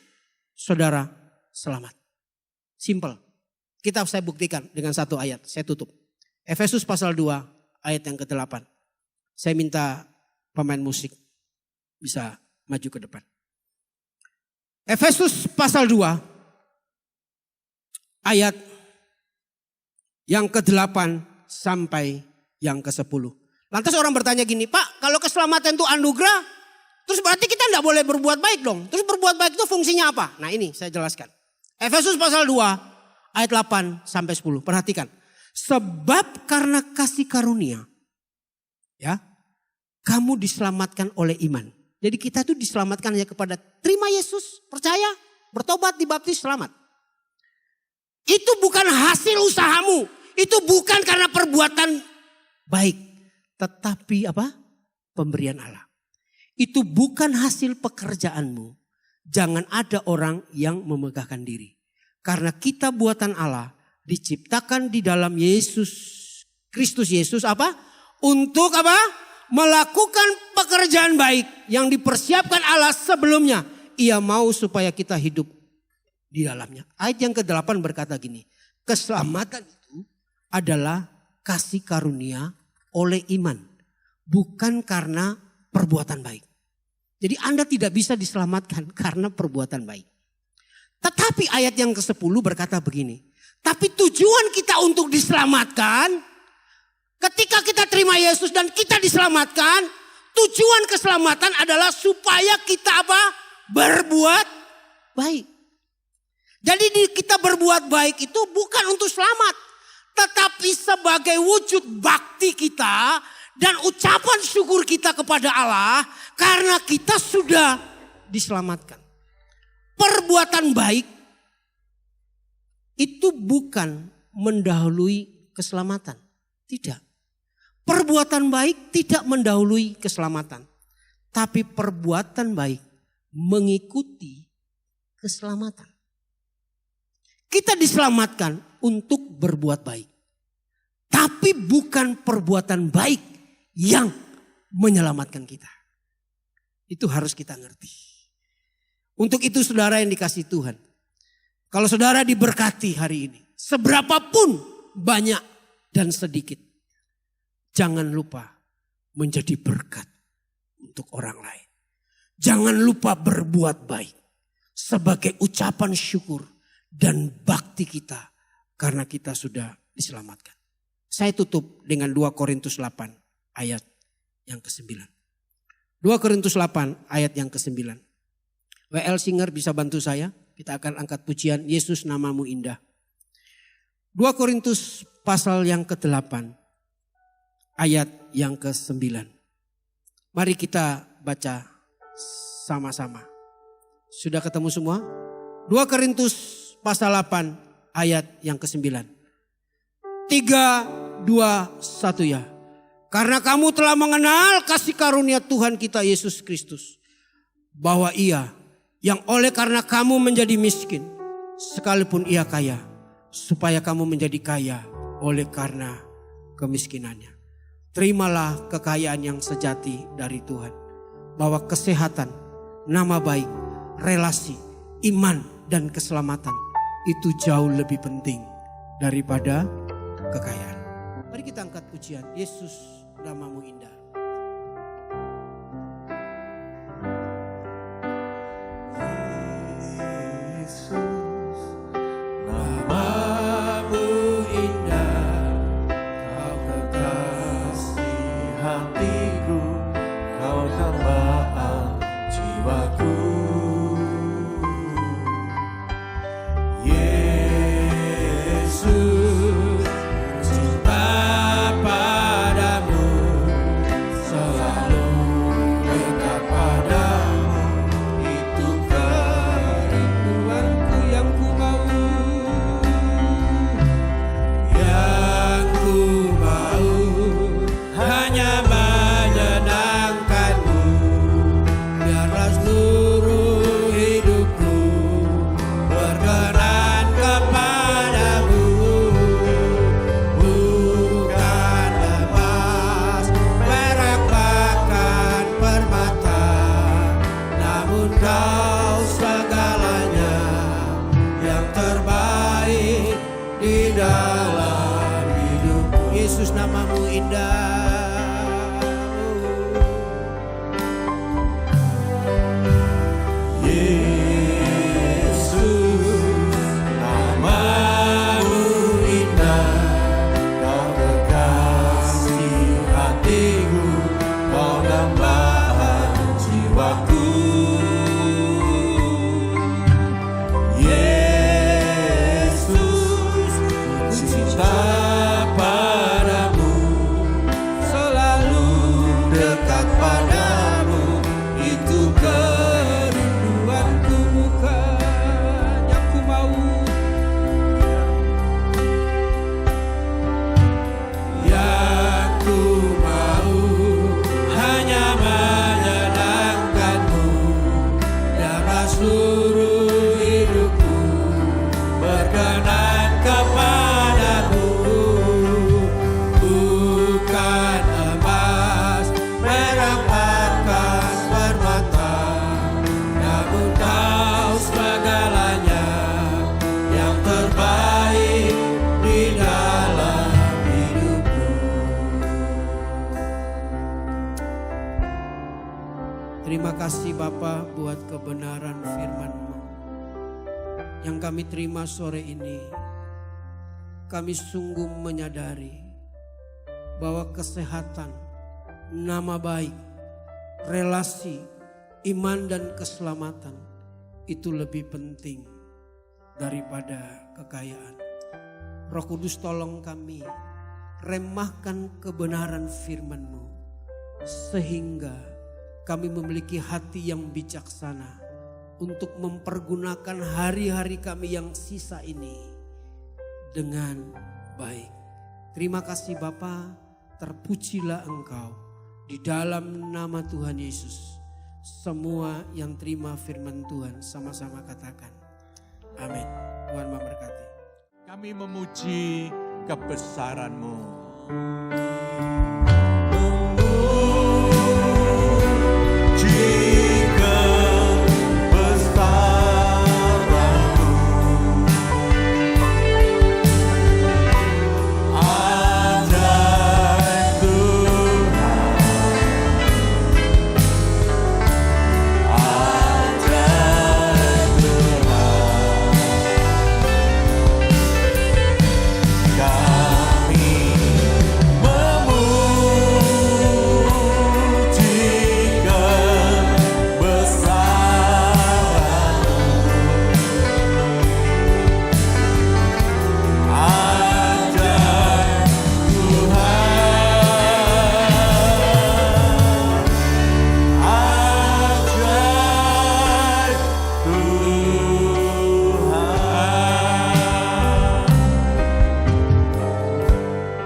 Saudara selamat. Simple. Saya buktikan dengan satu ayat. Saya tutup. Efesus pasal 2 ayat yang ke-8. Saya minta pemain musik bisa maju ke depan. Efesus pasal 2 ayat yang ke-8 sampai yang ke-10. Lantas orang bertanya gini, Pak kalau keselamatan itu anugerah, terus berarti kita tidak boleh berbuat baik dong. Terus berbuat baik itu fungsinya apa? Nah ini saya jelaskan. Efesus pasal 2 ayat 8 sampai 10. Perhatikan. Sebab karena kasih karunia, ya, kamu diselamatkan oleh iman. Jadi kita tuh diselamatkan hanya kepada terima Yesus, percaya, bertobat, dibaptis, selamat. Itu bukan hasil usahamu. Itu bukan karena perbuatan baik. Tetapi apa? Pemberian Allah. Itu bukan hasil pekerjaanmu. Jangan ada orang yang memegahkan diri. Karena kita buatan Allah diciptakan di dalam Yesus, Kristus Yesus apa? Untuk apa? Melakukan pekerjaan baik yang dipersiapkan Allah sebelumnya. Ia mau supaya kita hidup di dalamnya. Ayat yang ke-8 berkata gini. Keselamatan itu adalah kasih karunia oleh iman. Bukan karena perbuatan baik. Jadi Anda tidak bisa diselamatkan karena perbuatan baik. Tetapi ayat yang ke-10 berkata begini. Tapi tujuan kita untuk diselamatkan, ketika kita terima Yesus dan kita diselamatkan, tujuan keselamatan adalah supaya kita apa? Berbuat baik. Jadi kita berbuat baik itu bukan untuk selamat. Tetapi sebagai wujud bakti kita dan ucapan syukur kita kepada Allah karena kita sudah diselamatkan. Perbuatan baik itu bukan mendahului keselamatan. Tidak. Perbuatan baik tidak mendahului keselamatan. Tapi perbuatan baik mengikuti keselamatan. Kita diselamatkan untuk berbuat baik. Tapi bukan perbuatan baik yang menyelamatkan kita. Itu harus kita ngerti. Untuk itu saudara yang dikasihi Tuhan. Kalau saudara diberkati hari ini. Seberapapun banyak dan sedikit. Jangan lupa menjadi berkat untuk orang lain. Jangan lupa berbuat baik. Sebagai ucapan syukur dan bakti kita. Karena kita sudah diselamatkan. Saya tutup dengan 2 Korintus 8 ayat yang ke-9. 2 Korintus 8 ayat yang ke-9. W.L. Singer bisa bantu saya. Kita akan angkat pujian Yesus namamu indah. 2 Korintus pasal yang ke-8 ayat yang ke-9. Mari kita baca sama-sama. Sudah ketemu semua? 2 Korintus pasal 8 ayat yang ke-9. 3, 2, 1 ya. Karena kamu telah mengenal kasih karunia Tuhan kita Yesus Kristus. Bahwa ia yang oleh karena kamu menjadi miskin. Sekalipun ia kaya. Supaya kamu menjadi kaya oleh karena kemiskinannya. Terimalah kekayaan yang sejati dari Tuhan. Bahwa kesehatan, nama baik, relasi, iman dan keselamatan. Itu jauh lebih penting daripada kekayaan. Mari kita angkat pujian Yesus namamu indah. padamu, itu kerinduanku, bukan yang ku mau. Yang ku mau hanya menyenangkanmu dalam seluruh hidupku, berkenan kepadamu, bukan emas, perak, pakas, permata, namun kau segalanya yang terbaik di dalam hidupku. Terima kasih Bapa buat kebenaran firman-Mu yang kami terima sore ini. Kami sungguh menyadari bahwa kesehatan, nama baik, relasi, iman dan keselamatan itu lebih penting daripada kekayaan. Roh Kudus tolong kami remahkan kebenaran firman-Mu sehingga kami memiliki hati yang bijaksana untuk mempergunakan hari-hari kami yang sisa ini dengan baik. Terima kasih Bapa, terpujilah Engkau di dalam nama Tuhan Yesus. Semua yang terima firman Tuhan sama-sama katakan amin. Tuhan memberkati. Kami memuji kebesaran-Mu.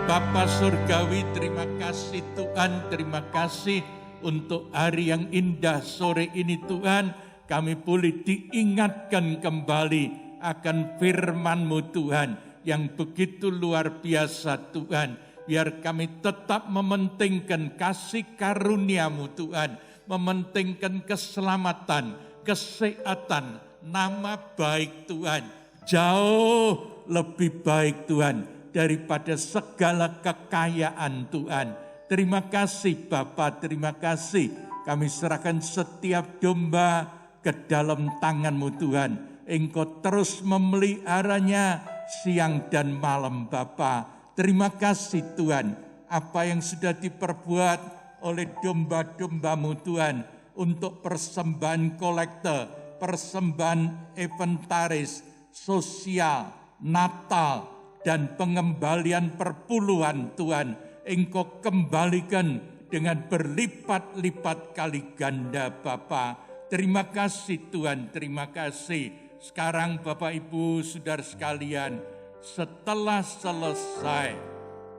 Bapa Surgawi, terima kasih Tuhan, terima kasih untuk hari yang indah sore ini Tuhan. Kami boleh diingatkan kembali akan firman-Mu Tuhan yang begitu luar biasa Tuhan. Biar kami tetap mementingkan kasih karunia-Mu Tuhan, mementingkan keselamatan, kesehatan, nama baik Tuhan. Jauh lebih baik Tuhan daripada segala kekayaan Tuhan. Terima kasih Bapa, terima kasih. Kami serahkan setiap domba ke dalam tangan-Mu Tuhan. Engkau terus memeliharanya siang dan malam Bapa. Terima kasih Tuhan, apa yang sudah diperbuat oleh domba-domba-Mu Tuhan untuk persembahan kolektor, persembahan inventaris, sosial, Natal, dan pengembalian perpuluhan Tuhan, Engkau kembalikan dengan berlipat-lipat kali ganda Bapa. Terima kasih Tuhan, terima kasih. Sekarang Bapak Ibu Saudara sekalian, setelah selesai,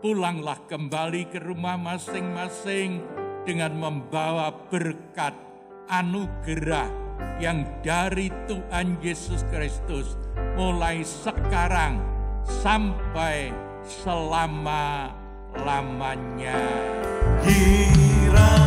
pulanglah kembali ke rumah masing-masing dengan membawa berkat anugerah yang dari Tuhan Yesus Kristus mulai sekarang sampai selama-lamanya. Kiranya